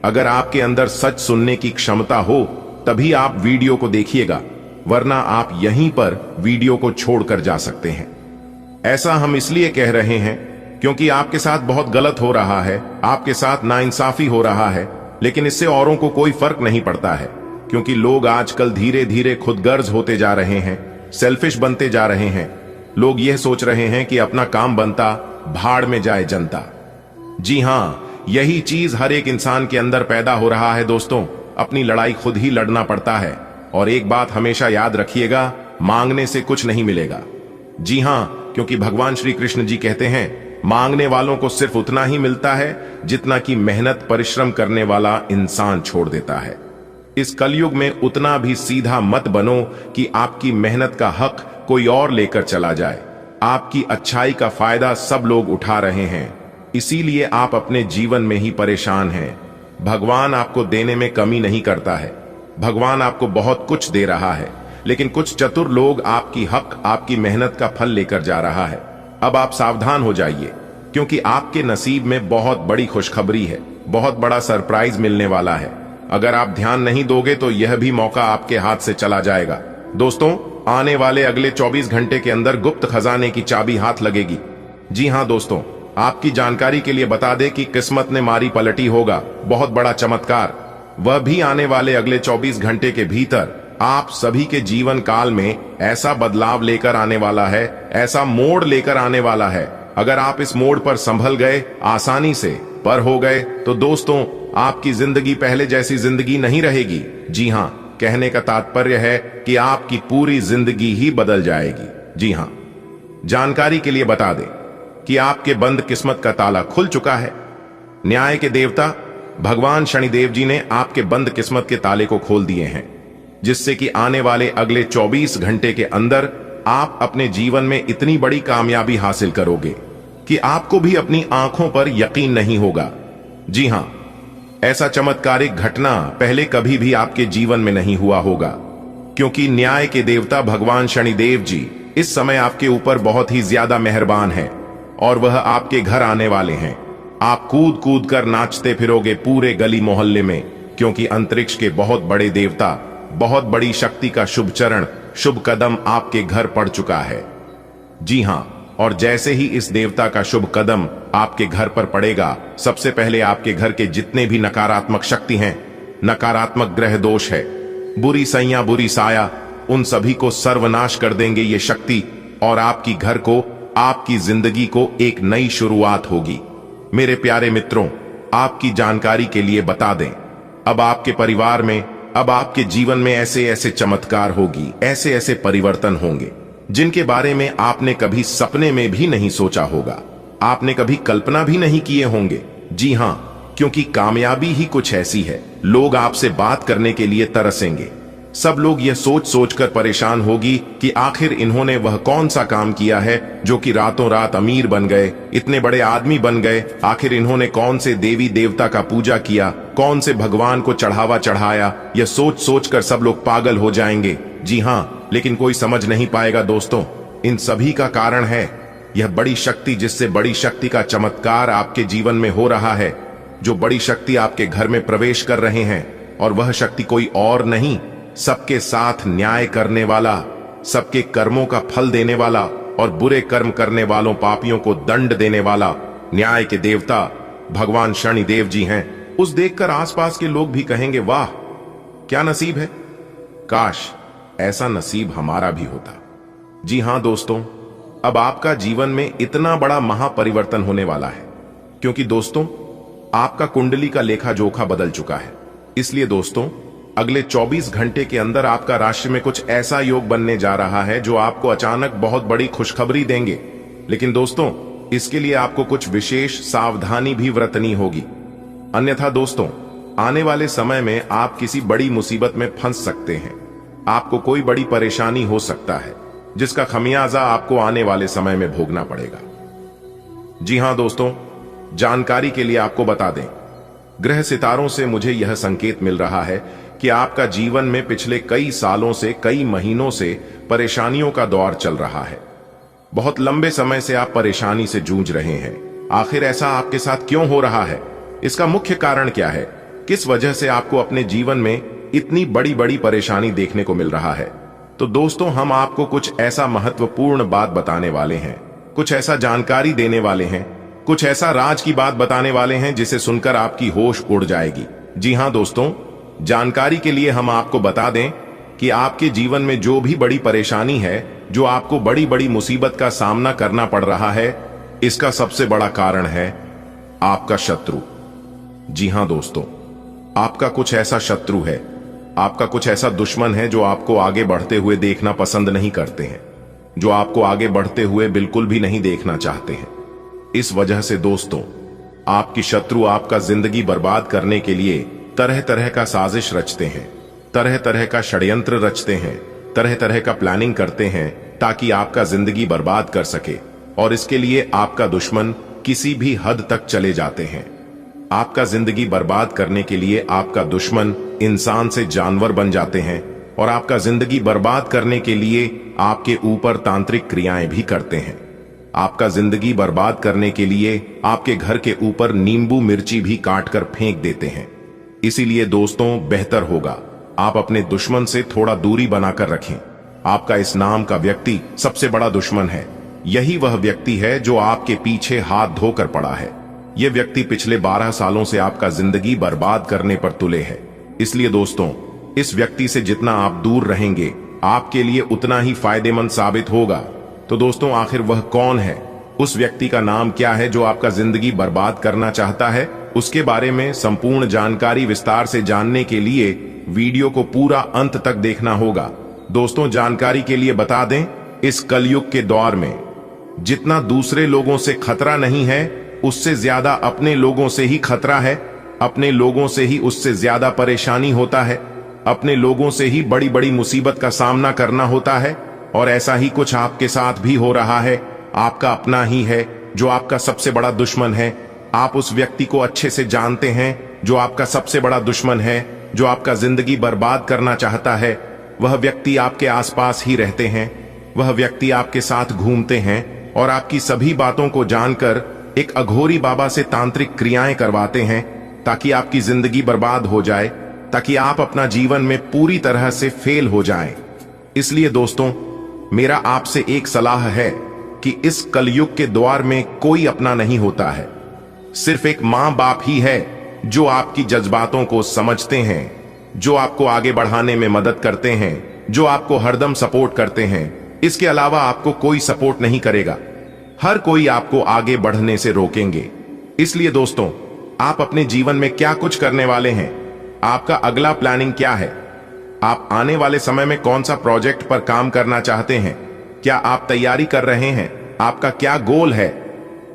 अगर आपके अंदर सच सुनने की क्षमता हो तभी आप वीडियो को देखिएगा, वरना आप यहीं पर वीडियो को छोड़कर जा सकते हैं। ऐसा हम इसलिए कह रहे हैं क्योंकि आपके साथ बहुत गलत हो रहा है, आपके साथ नाइंसाफी हो रहा है, लेकिन इससे औरों को कोई फर्क नहीं पड़ता है, क्योंकि लोग आजकल धीरे धीरे खुदगर्ज होते जा रहे हैं, सेल्फिश बनते जा रहे हैं। लोग यह सोच रहे हैं कि अपना काम बनता, भाड़ में जाए जनता। जी हां, यही चीज हर एक इंसान के अंदर पैदा हो रहा है दोस्तों। अपनी लड़ाई खुद ही लड़ना पड़ता है, और एक बात हमेशा याद रखिएगा, मांगने से कुछ नहीं मिलेगा। जी हां, क्योंकि भगवान श्री कृष्ण जी कहते हैं, मांगने वालों को सिर्फ उतना ही मिलता है जितना कि मेहनत परिश्रम करने वाला इंसान छोड़ देता है। इस कलयुग में उतना भी सीधा मत बनो कि आपकी मेहनत का हक कोई और लेकर चला जाए। आपकी अच्छाई का फायदा सब लोग उठा रहे हैं, इसीलिए आप अपने जीवन में ही परेशान हैं। भगवान आपको देने में कमी नहीं करता है। भगवान आपको बहुत कुछ दे रहा है, लेकिन कुछ चतुर लोग आपकी हक, आपकी मेहनत का फल लेकर जा रहा है। अब आप सावधान हो जाइए, क्योंकि आपके नसीब में बहुत बड़ी खुशखबरी है। बहुत बड़ा सरप्राइज मिलने वाला है। अगर आप ध्यान नहीं दोगे तो यह भी मौका आपके हाथ से चला जाएगा। दोस्तों, आने वाले अगले 24 घंटे के अंदर गुप्त खजाने की चाबी हाथ लगेगी। जी हां दोस्तों, आपकी जानकारी के लिए बता दें कि किस्मत ने मारी पलटी होगा बहुत बड़ा चमत्कार। वह भी आने वाले अगले 24 घंटे के भीतर आप सभी के जीवन काल में ऐसा बदलाव लेकर आने वाला है, ऐसा मोड़ लेकर आने वाला है। अगर आप इस मोड़ पर संभल गए, आसानी से पर हो गए, तो दोस्तों आपकी जिंदगी पहले जैसी जिंदगी नहीं रहेगी। जी हां, कहने का तात्पर्य है कि आपकी पूरी जिंदगी ही बदल जाएगी। जी हां, जानकारी के लिए बता दें कि आपके बंद किस्मत का ताला खुल चुका है। न्याय के देवता भगवान शनिदेव जी ने आपके बंद किस्मत के ताले को खोल दिए हैं, जिससे कि आने वाले अगले 24 घंटे के अंदर आप अपने जीवन में इतनी बड़ी कामयाबी हासिल करोगे कि आपको भी अपनी आंखों पर यकीन नहीं होगा। जी हां, ऐसा चमत्कारिक घटना पहले कभी भी आपके जीवन में नहीं हुआ होगा, क्योंकि न्याय के देवता भगवान शनिदेव जी इस समय आपके ऊपर बहुत ही ज्यादा मेहरबान हैं और वह आपके घर आने वाले हैं। आप कूद कूद कर नाचते फिरोगे पूरे गली मोहल्ले में, क्योंकि अंतरिक्ष के बहुत बड़े देवता, बहुत बड़ी शक्ति का शुभ चरण, शुभ कदम आपके घर पड़ चुका है। जी हां, और जैसे ही इस देवता का शुभ कदम आपके घर पर पड़ेगा, सबसे पहले आपके घर के जितने भी नकारात्मक शक्ति हैं, नकारात्मक ग्रह दोष है, बुरी सैया, बुरी साया, उन सभी को सर्वनाश कर देंगे ये शक्ति, और आपकी घर को, आपकी जिंदगी को एक नई शुरुआत होगी। मेरे प्यारे मित्रों, आपकी जानकारी के लिए बता दें, अब आपके परिवार में, अब आपके जीवन में ऐसे ऐसे चमत्कार होगी, ऐसे ऐसे परिवर्तन होंगे जिनके बारे में आपने कभी सपने में भी नहीं सोचा होगा, आपने कभी कल्पना भी नहीं किए होंगे। जी हां, क्योंकि कामयाबी ही कुछ ऐसी है, लोग आपसे बात करने के लिए तरसेंगे। सब लोग यह सोच सोच कर परेशान होगी कि आखिर इन्होंने वह कौन सा काम किया है जो कि रातों रात अमीर बन गए, इतने बड़े आदमी बन गए। आखिर इन्होंने कौन से देवी देवता का पूजा किया, कौन से भगवान को चढ़ावा चढ़ाया। यह सोच सोच कर सब लोग पागल हो जाएंगे। जी हां, लेकिन कोई समझ नहीं पाएगा दोस्तों, इन सभी का कारण है यह बड़ी शक्ति, जिससे बड़ी शक्ति का चमत्कार आपके जीवन में हो रहा है। जो बड़ी शक्ति आपके घर में प्रवेश कर रहे हैं, और वह शक्ति कोई और नहीं, सबके साथ न्याय करने वाला, सबके कर्मों का फल देने वाला, और बुरे कर्म करने वालों पापियों को दंड देने वाला न्याय के देवता भगवान शनिदेव जी हैं। उस देखकर आसपास के लोग भी कहेंगे, वाह क्या नसीब है, काश ऐसा नसीब हमारा भी होता। जी हां दोस्तों, अब आपका जीवन में इतना बड़ा महापरिवर्तन होने वाला है, क्योंकि दोस्तों आपका कुंडली का लेखा जोखा बदल चुका है। इसलिए दोस्तों, अगले 24 घंटे के अंदर आपका राशि में कुछ ऐसा योग बनने जा रहा है जो आपको अचानक बहुत बड़ी खुशखबरी देंगे। लेकिन दोस्तों, इसके लिए आपको कुछ विशेष सावधानी भी बरतनी होगी, अन्यथा दोस्तों आने वाले समय में आप किसी बड़ी मुसीबत में फंस सकते हैं। आपको कोई बड़ी परेशानी हो सकता है, जिसका खमियाजा आपको आने वाले समय में भोगना पड़ेगा। जी हां दोस्तों, जानकारी के लिए आपको बता दें, ग्रह सितारों से मुझे यह संकेत मिल रहा है कि आपका जीवन में पिछले कई सालों से, कई महीनों से परेशानियों का दौर चल रहा है। बहुत लंबे समय से आप परेशानी से जूझ रहे हैं। आखिर ऐसा आपके साथ क्यों हो रहा है? इसका मुख्य कारण क्या है? किस वजह से आपको अपने जीवन में इतनी बड़ी बड़ी परेशानी देखने को मिल रहा है? तो दोस्तों, हम आपको कुछ ऐसा महत्वपूर्ण बात बताने वाले हैं, कुछ ऐसा जानकारी देने वाले हैं, कुछ ऐसा राज की बात बताने वाले हैं जिसे सुनकर आपकी होश उड़ जाएगी। जी हां दोस्तों, जानकारी के लिए हम आपको बता दें कि आपके जीवन में जो भी बड़ी परेशानी है, जो आपको बड़ी बड़ी मुसीबत का सामना करना पड़ रहा है, इसका सबसे बड़ा कारण है आपका शत्रु। जी हां दोस्तों, आपका कुछ ऐसा शत्रु है, आपका कुछ ऐसा दुश्मन है जो आपको आगे बढ़ते हुए देखना पसंद नहीं करते हैं, जो आपको आगे बढ़ते हुए बिल्कुल भी नहीं देखना चाहते हैं। इस वजह से दोस्तों, आपकी शत्रु आपका जिंदगी बर्बाद करने के लिए तरह तरह का साजिश रचते हैं, तरह तरह का षड्यंत्र रचते हैं, तरह तरह का प्लानिंग करते हैं ताकि आपका जिंदगी बर्बाद कर सके। और इसके लिए आपका दुश्मन किसी भी हद तक चले जाते हैं। आपका जिंदगी बर्बाद करने के लिए आपका दुश्मन इंसान से जानवर बन जाते हैं और आपका जिंदगी बर्बाद करने के लिए आपके ऊपर तांत्रिक क्रियाएं भी करते हैं। आपका जिंदगी बर्बाद करने के लिए आपके घर के ऊपर नींबू मिर्ची भी काट कर फेंक देते हैं। इसीलिए दोस्तों, बेहतर होगा आप अपने दुश्मन से थोड़ा दूरी बनाकर रखें। आपका इस नाम का व्यक्ति सबसे बड़ा दुश्मन है। यही वह व्यक्ति है जो आपके पीछे हाथ धोकर पड़ा है। यह व्यक्ति पिछले 12 सालों से आपका जिंदगी बर्बाद करने पर तुले है। इसलिए दोस्तों, इस व्यक्ति से जितना आप दूर रहेंगे आपके लिए उतना ही फायदेमंद साबित होगा। तो दोस्तों, आखिर वह कौन है? उस व्यक्ति का नाम क्या है जो आपका जिंदगी बर्बाद करना चाहता है? उसके बारे में संपूर्ण जानकारी विस्तार से जानने के लिए वीडियो को पूरा अंत तक देखना होगा। दोस्तों, जानकारी के लिए बता दें, इस कलयुग के दौर में जितना दूसरे लोगों से खतरा नहीं है, उससे ज्यादा अपने लोगों से ही खतरा है। अपने लोगों से ही उससे ज्यादा परेशानी होता है। अपने लोगों से ही बड़ी बड़ी मुसीबत का सामना करना होता है। और ऐसा ही कुछ आपके साथ भी हो रहा है। आपका अपना ही है जो आपका सबसे बड़ा दुश्मन है। आप उस व्यक्ति को अच्छे से जानते हैं जो आपका सबसे बड़ा दुश्मन है, जो आपका जिंदगी बर्बाद करना चाहता है। वह व्यक्ति आपके आसपास ही रहते हैं। वह व्यक्ति आपके साथ घूमते हैं और आपकी सभी बातों को जानकर एक अघोरी बाबा से तांत्रिक क्रियाएं करवाते हैं ताकि आपकी जिंदगी बर्बाद हो जाए, ताकि आप अपना जीवन में पूरी तरह से फेल हो जाएं। इसलिए दोस्तों, मेरा आपसे एक सलाह है कि इस कलयुग के द्वार में कोई अपना नहीं होता है। सिर्फ एक मां बाप ही है जो आपकी जज्बातों को समझते हैं, जो आपको आगे बढ़ाने में मदद करते हैं, जो आपको हरदम सपोर्ट करते हैं। इसके अलावा आपको कोई सपोर्ट नहीं करेगा। हर कोई आपको आगे बढ़ने से रोकेंगे। इसलिए दोस्तों, आप अपने जीवन में क्या कुछ करने वाले हैं? आपका अगला प्लानिंग क्या है? आप आने वाले समय में कौन सा प्रोजेक्ट पर काम करना चाहते हैं? क्या आप तैयारी कर रहे हैं? आपका क्या गोल है?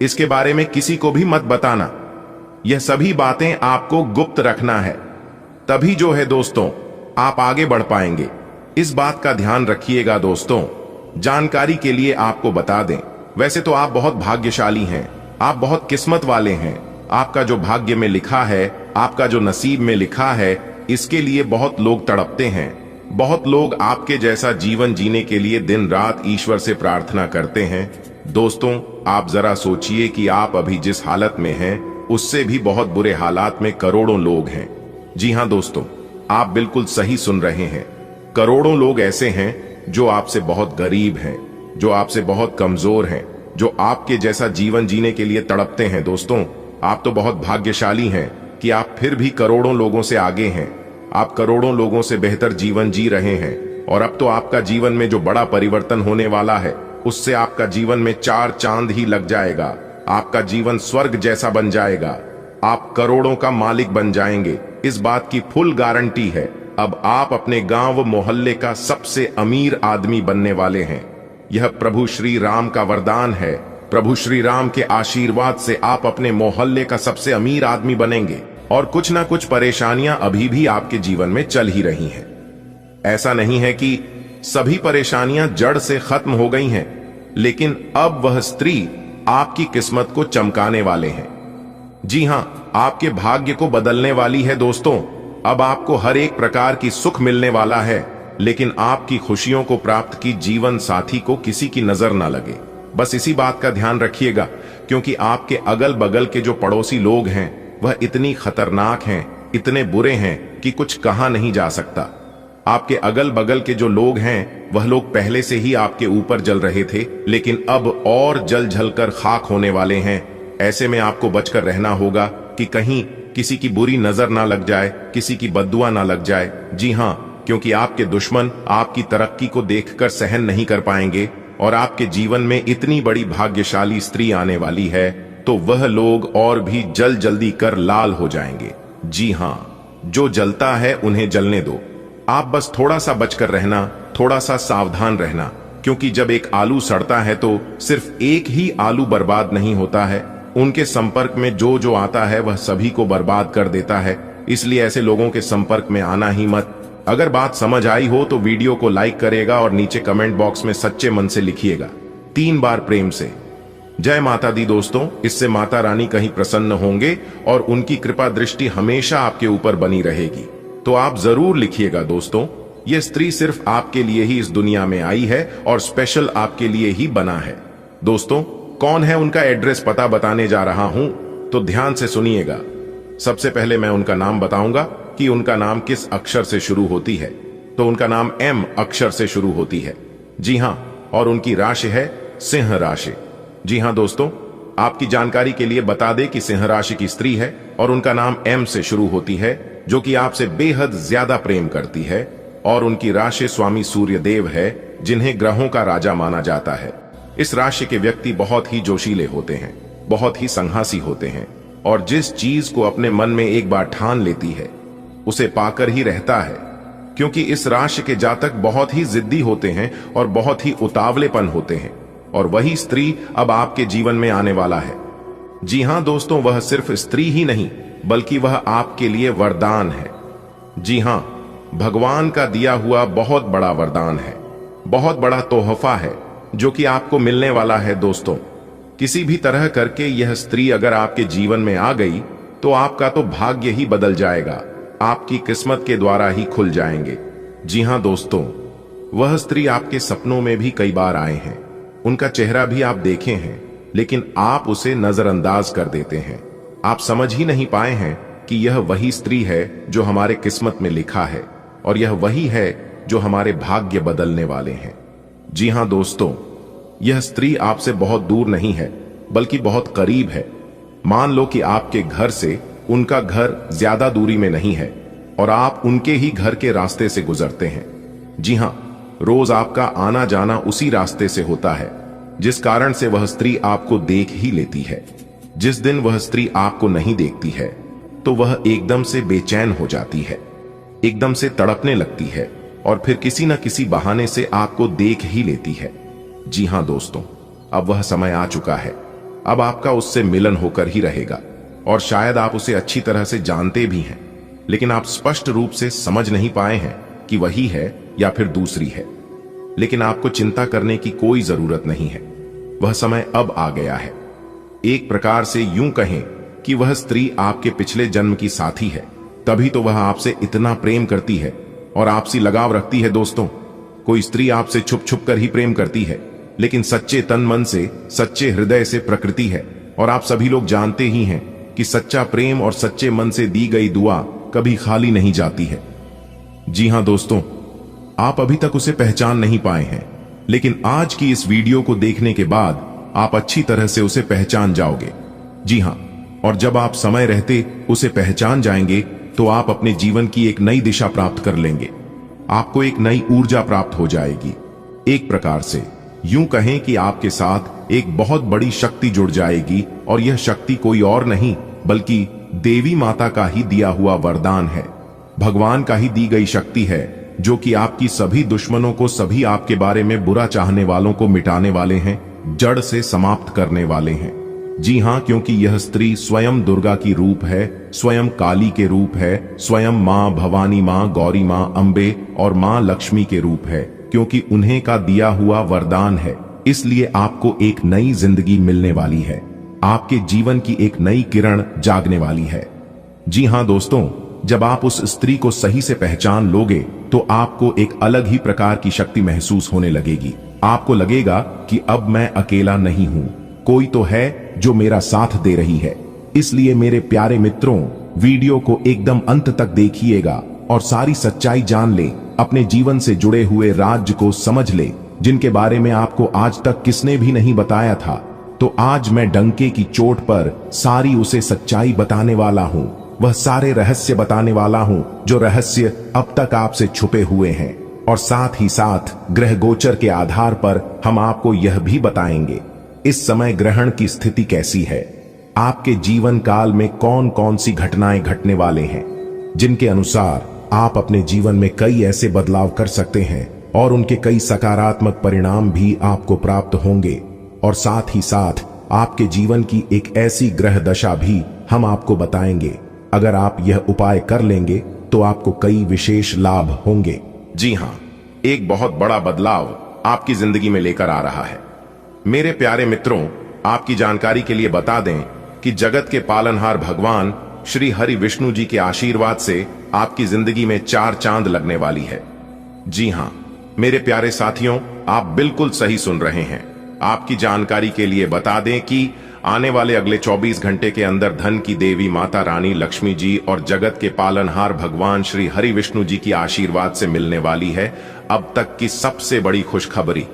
इसके बारे में किसी को भी मत बताना। यह सभी बातें आपको गुप्त रखना है। तभी जो है दोस्तों, आप आगे बढ़ पाएंगे। इस बात का ध्यान रखिएगा दोस्तों। जानकारी के लिए आपको बता दें, वैसे तो आप बहुत भाग्यशाली हैं, आप बहुत किस्मत वाले हैं। आपका जो भाग्य में लिखा है, आपका जो नसीब में लिखा है, इसके लिए बहुत लोग तड़पते हैं। बहुत लोग आपके जैसा जीवन जीने के लिए दिन रात ईश्वर से प्रार्थना करते हैं। दोस्तों, आप जरा सोचिए कि आप अभी जिस हालत में हैं, उससे भी बहुत बुरे हालात में करोड़ों लोग हैं। जी हां दोस्तों, आप बिल्कुल सही सुन रहे हैं। करोड़ों लोग ऐसे हैं जो आपसे बहुत गरीब हैं, जो आपसे बहुत कमजोर हैं, जो आपके जैसा जीवन जीने के लिए तड़पते हैं। दोस्तों, आप तो बहुत भाग्यशाली हैं कि आप फिर भी करोड़ों लोगों से आगे हैं। आप करोड़ों लोगों से बेहतर जीवन जी रहे हैं। और अब तो आपका जीवन में जो बड़ा परिवर्तन होने वाला है, उससे आपका जीवन में 4 चांद ही लग जाएगा। आपका जीवन स्वर्ग जैसा बन जाएगा। आप करोड़ों का मालिक बन जाएंगे। इस बात की फुल गारंटी है। अब आप अपने गांव मोहल्ले का सबसे अमीर आदमी बनने वाले हैं। यह प्रभु श्री राम का वरदान है। प्रभु श्री राम के आशीर्वाद से आप अपने मोहल्ले का सबसे अमीर आदमी बनेंगे। और कुछ ना कुछ परेशानियां अभी भी आपके जीवन में चल ही रही हैं। ऐसा नहीं है कि सभी परेशानियां जड़ से खत्म हो गई हैं, लेकिन अब वह स्त्री आपकी किस्मत को चमकाने वाले हैं। जी हां, आपके भाग्य को बदलने वाली है दोस्तों। अब आपको हर एक प्रकार की सुख मिलने वाला है, लेकिन आपकी खुशियों को प्राप्त की जीवन साथी को किसी की नजर ना लगे। बस इसी बात का ध्यान रखिएगा, क्योंकि आपके अगल बगल के जो पड़ोसी लोग हैं वह इतनी खतरनाक हैं, इतने बुरे हैं कि कुछ कहा नहीं जा सकता। आपके अगल बगल के जो लोग हैं वह लोग पहले से ही आपके ऊपर जल रहे थे, लेकिन अब और जल जलकर खाक होने वाले हैं। ऐसे में आपको बचकर रहना होगा कि कहीं किसी की बुरी नजर ना लग जाए, किसी की बद्दुआ ना लग जाए। जी हां, क्योंकि आपके दुश्मन आपकी तरक्की को देखकर सहन नहीं कर पाएंगे और आपके जीवन में इतनी बड़ी भाग्यशाली स्त्री आने वाली है तो वह लोग और भी जल्दी कर लाल हो जाएंगे। जी हां, जो जलता है उन्हें जलने दो। आप बस थोड़ा सा बचकर रहना, थोड़ा सा सावधान रहना, क्योंकि जब एक आलू सड़ता है तो सिर्फ एक ही आलू बर्बाद नहीं होता है, उनके संपर्क में जो जो आता है वह सभी को बर्बाद कर देता है। इसलिए ऐसे लोगों के संपर्क में आना ही मत। अगर बात समझ आई हो तो वीडियो को लाइक करेगा और नीचे कमेंट बॉक्स में सच्चे मन से लिखिएगा 3 बार प्रेम से। जय माता दी दोस्तों, इससे माता रानी कहीं प्रसन्न होंगे और उनकी कृपा दृष्टि हमेशा आपके ऊपर बनी रहेगी। तो आप जरूर लिखिएगा दोस्तों, यह स्त्री सिर्फ आपके लिए ही इस दुनिया में आई है और स्पेशल आपके लिए ही बना है। दोस्तों, कौन है उनका एड्रेस पता बताने जा रहा हूं, तो ध्यान से सुनिएगा। सबसे पहले मैं उनका नाम बताऊंगा कि उनका नाम किस अक्षर से शुरू होती है। तो उनका नाम एम अक्षर से शुरू होती है। जी हां, और उनकी राशि है सिंह राशि। जी हां दोस्तों, आपकी जानकारी के लिए बता दें कि सिंह राशि की स्त्री है और उनका नाम एम से शुरू होती है, जो कि आपसे बेहद ज्यादा प्रेम करती है। और उनकी राशि स्वामी सूर्य देव है, जिन्हें ग्रहों का राजा माना जाता है। इस राशि के व्यक्ति बहुत ही जोशीले होते हैं, बहुत ही संहासी होते हैं और जिस चीज को अपने मन में एक बार ठान लेती है उसे पाकर ही रहता है, क्योंकि इस राशि के जातक बहुत ही जिद्दी होते हैं और बहुत ही उतावलेपन होते हैं। और वही स्त्री अब आपके जीवन में आने वाला है। जी हां दोस्तों, वह सिर्फ स्त्री ही नहीं बल्कि वह आपके लिए वरदान है। जी हां, भगवान का दिया हुआ बहुत बड़ा वरदान है, बहुत बड़ा तोहफा है जो कि आपको मिलने वाला है। दोस्तों, किसी भी तरह करके यह स्त्री अगर आपके जीवन में आ गई तो आपका तो भाग्य ही बदल जाएगा, आपकी किस्मत के द्वारा ही खुल जाएंगे। जी हां दोस्तों, वह स्त्री आपके सपनों में भी कई बार आए हैं, उनका चेहरा भी आप देखे हैं, लेकिन आप उसे नजरअंदाज कर देते हैं। आप समझ ही नहीं पाए हैं कि यह वही स्त्री है जो हमारे किस्मत में लिखा है और यह वही है जो हमारे भाग्य बदलने वाले हैं। जी हां दोस्तों, यह स्त्री आपसे बहुत दूर नहीं है बल्कि बहुत करीब है। मान लो कि आपके घर से उनका घर ज्यादा दूरी में नहीं है और आप उनके ही घर के रास्ते से गुजरते हैं। जी हां, रोज आपका आना जाना उसी रास्ते से होता है, जिस कारण से वह स्त्री आपको देख ही लेती है। जिस दिन वह स्त्री आपको नहीं देखती है तो वह एकदम से बेचैन हो जाती है, एकदम से तड़पने लगती है और फिर किसी न किसी बहाने से आपको देख ही लेती है। जी हां दोस्तों, अब वह समय आ चुका है। अब आपका उससे मिलन होकर ही रहेगा और शायद आप उसे अच्छी तरह से जानते भी हैं, लेकिन आप स्पष्ट रूप से समझ नहीं पाए हैं कि वही है या फिर दूसरी है। लेकिन आपको चिंता करने की कोई जरूरत नहीं है, वह समय अब आ गया है। एक प्रकार से यूं कहें कि वह स्त्री आपके पिछले जन्म की साथी है, तभी तो वह आपसे इतना प्रेम करती है और आपसी लगाव रखती है। दोस्तों, कोई स्त्री आपसे छुप छुप कर ही प्रेम करती है, लेकिन सच्चे तन मन से, सच्चे हृदय से प्रकृति है। और आप सभी लोग जानते ही हैं कि सच्चा प्रेम और सच्चे मन से दी गई दुआ कभी खाली नहीं जाती है। जी हां दोस्तों, आप अभी तक उसे पहचान नहीं पाए हैं, लेकिन आज की इस वीडियो को देखने के बाद आप अच्छी तरह से उसे पहचान जाओगे। जी हां, और जब आप समय रहते उसे पहचान जाएंगे तो आप अपने जीवन की एक नई दिशा प्राप्त कर लेंगे, आपको एक नई ऊर्जा प्राप्त हो जाएगी। एक प्रकार से यूं कहें कि आपके साथ एक बहुत बड़ी शक्ति जुड़ जाएगी और यह शक्ति कोई और नहीं बल्कि देवी माता का ही दिया हुआ वरदान है, भगवान का ही दी गई शक्ति है, जो कि आपकी सभी दुश्मनों को, सभी आपके बारे में बुरा चाहने वालों को मिटाने वाले हैं, जड़ से समाप्त करने वाले हैं। जी हां, क्योंकि यह स्त्री स्वयं दुर्गा की रूप है, स्वयं काली के रूप है, स्वयं मां भवानी, मां गौरी, मां अंबे और मां लक्ष्मी के रूप है, क्योंकि उन्हें का दिया हुआ वरदान है। इसलिए आपको एक नई जिंदगी मिलने वाली है, आपके जीवन की एक नई किरण जागने वाली है। जी हां दोस्तों, जब आप उस स्त्री को सही से पहचान लोगे तो आपको एक अलग ही प्रकार की शक्ति महसूस होने लगेगी। आपको लगेगा कि अब मैं अकेला नहीं हूं, कोई तो है जो मेरा साथ दे रही है। इसलिए मेरे प्यारे मित्रों, वीडियो को एकदम अंत तक देखिएगा और सारी सच्चाई जान ले, अपने जीवन से जुड़े हुए राज्य को समझ ले, जिनके बारे में आपको आज तक किसने भी नहीं बताया था। तो आज मैं डंके की चोट पर सारी उसे सच्चाई बताने वाला हूं, वह सारे रहस्य बताने वाला हूं जो रहस्य अब तक आपसे छुपे हुए हैं। और साथ ही साथ ग्रह गोचर के आधार पर हम आपको यह भी बताएंगे इस समय ग्रहण की स्थिति कैसी है, आपके जीवन काल में कौन कौन सी घटनाएं घटने वाले हैं, जिनके अनुसार आप अपने जीवन में कई ऐसे बदलाव कर सकते हैं और उनके कई सकारात्मक परिणाम भी आपको प्राप्त होंगे। और साथ ही साथ आपके जीवन की एक ऐसी ग्रह दशा भी हम आपको बताएंगे। अगर आप यह उपाय कर लेंगे तो आपको कई विशेष लाभ होंगे। जी हां, एक बहुत बड़ा बदलाव आपकी जिंदगी में लेकर आ रहा है। मेरे प्यारे मित्रों, आपकी जानकारी के लिए बता दें कि जगत के पालनहार भगवान श्री हरि विष्णु जी के आशीर्वाद से आपकी जिंदगी में 4 चांद लगने वाली है। जी हां मेरे प्यारे साथियों, आप बिल्कुल सही सुन रहे हैं। आपकी जानकारी के लिए बता दें कि आने वाले अगले 24 घंटे के अंदर धन की देवी माता रानी लक्ष्मी जी और जगत के पालनहार भगवान श्री हरि विष्णु जी की आशीर्वाद से मिलने वाली है अब तक की सबसे बड़ी खुशखबरी।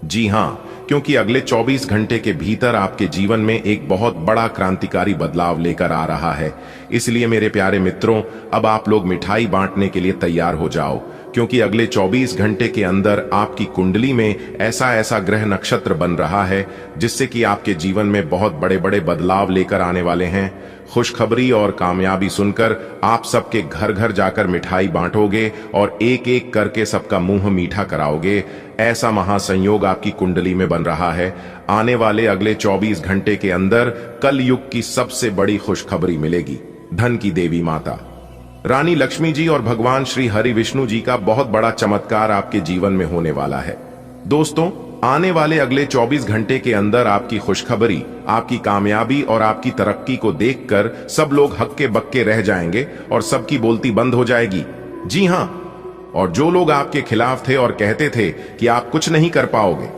जी हां, क्योंकि अगले 24 घंटे के भीतर आपके जीवन में एक बहुत बड़ा क्रांतिकारी बदलाव लेकर आ रहा है। इसलिए मेरे प्यारे मित्रों, अब आप लोग मिठाई बांटने के लिए तैयार हो जाओ, क्योंकि अगले 24 घंटे के अंदर आपकी कुंडली में ऐसा ग्रह नक्षत्र बन रहा है जिससे कि आपके जीवन में बहुत बड़े बड़े बदलाव लेकर आने वाले हैं। खुशखबरी और कामयाबी सुनकर आप सबके घर घर जाकर मिठाई बांटोगे और एक एक करके सबका मुंह मीठा कराओगे। ऐसा महासंयोग आपकी कुंडली में बन रहा है। आने वाले अगले 24 घंटे के अंदर कल युग की सबसे बड़ी खुशखबरी मिलेगी। धन की देवी माता रानी लक्ष्मी जी और भगवान श्री हरि विष्णु जी का बहुत बड़ा चमत्कार आपके जीवन में होने वाला है। दोस्तों, आने वाले अगले 24 घंटे के अंदर आपकी खुशखबरी, आपकी कामयाबी और आपकी तरक्की को देखकर सब लोग हक्के बक्के रह जाएंगे और सबकी बोलती बंद हो जाएगी। जी हां, और जो लोग आपके खिलाफ थे और कहते थे कि आप कुछ नहीं कर पाओगे,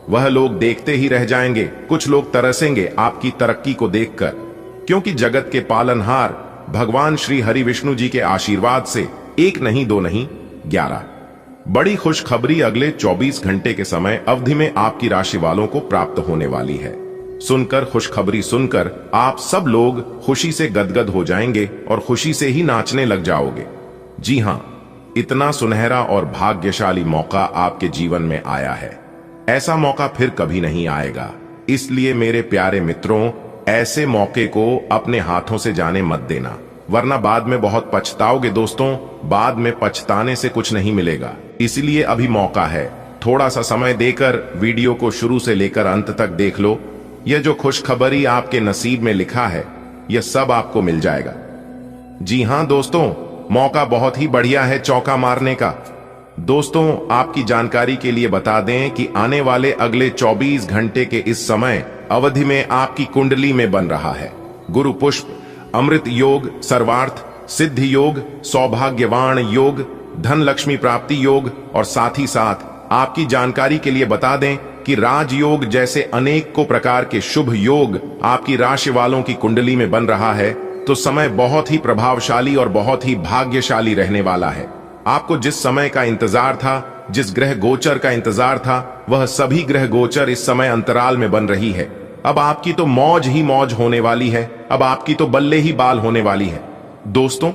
वह लोग देखते ही रह जाएंगे। कुछ लोग तरसेंगे आपकी तरक्की को देखकर, क्योंकि जगत के पालनहार भगवान श्री हरि विष्णु जी के आशीर्वाद से 1 नहीं 2 नहीं 11 बड़ी खुशखबरी अगले 24 घंटे के समय अवधि में आपकी राशि वालों को प्राप्त होने वाली है। सुनकर खुशखबरी सुनकर आप सब लोग खुशी से गदगद हो जाएंगे और खुशी से ही नाचने लग जाओगे। जी हां, इतना सुनहरा और भाग्यशाली मौका आपके जीवन में आया है। ऐसा मौका फिर कभी नहीं आएगा। इसलिए मेरे प्यारे मित्रों, ऐसे मौके को अपने हाथों से जाने मत देना, वरना बाद में बहुत पछताओगे। दोस्तों, बाद में पछताने से कुछ नहीं मिलेगा। इसलिए अभी मौका है, थोड़ा सा समय देकर वीडियो को शुरू से लेकर अंत तक देख लो। यह जो खुशखबरी आपके नसीब में लिखा है, यह सब आपको मिल जाएगा। जी हां दोस्तों, मौका बहुत ही बढ़िया है चौका मारने का। दोस्तों, आपकी जानकारी के लिए बता दें कि आने वाले अगले 24 घंटे के इस समय अवधि में आपकी कुंडली में बन रहा है गुरु पुष्प, अमृत योग, सर्वार्थ सिद्धि योग, सौभाग्यवान योग, धन लक्ष्मी प्राप्ति योग और साथ ही साथ आपकी जानकारी के लिए बता दें कि राजयोग जैसे अनेक को प्रकार के शुभ योग आपकी राशि वालों की कुंडली में बन रहा है। तो समय बहुत ही प्रभावशाली और बहुत ही भाग्यशाली रहने वाला है। आपको जिस समय का इंतजार था, जिस ग्रह गोचर का इंतजार था, वह सभी ग्रह गोचर इस समय अंतराल में बन रही है। अब आपकी तो मौज ही मौज होने वाली है। अब आपकी तो बल्ले ही बाल होने वाली है। दोस्तों,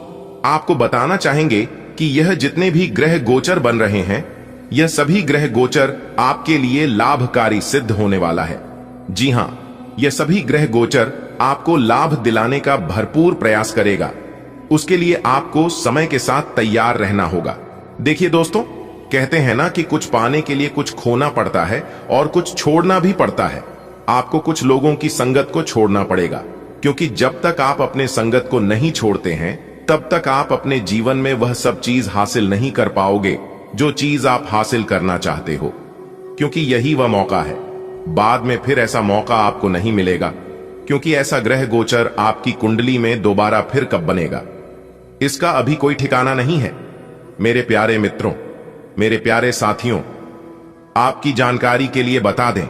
आपको बताना चाहेंगे कि यह जितने भी ग्रह गोचर बन रहे हैं, यह सभी ग्रह गोचर आपके लिए लाभकारी सिद्ध होने वाला है। जी हां, यह सभी ग्रह गोचर आपको लाभ दिलाने का भरपूर प्रयास करेगा। उसके लिए आपको समय के साथ तैयार रहना होगा। देखिए दोस्तों, कहते हैं ना कि कुछ पाने के लिए कुछ खोना पड़ता है और कुछ छोड़ना भी पड़ता है। आपको कुछ लोगों की संगत को छोड़ना पड़ेगा, क्योंकि जब तक आप अपने संगत को नहीं छोड़ते हैं, तब तक आप अपने जीवन में वह सब चीज हासिल नहीं कर पाओगे जो चीज आप हासिल करना चाहते हो, क्योंकि यही वह मौका है। बाद में फिर ऐसा मौका आपको नहीं मिलेगा, क्योंकि ऐसा ग्रह गोचर आपकी कुंडली में दोबारा फिर कब बनेगा, इसका अभी कोई ठिकाना नहीं है। मेरे प्यारे मित्रों, मेरे प्यारे साथियों, आपकी जानकारी के लिए बता दें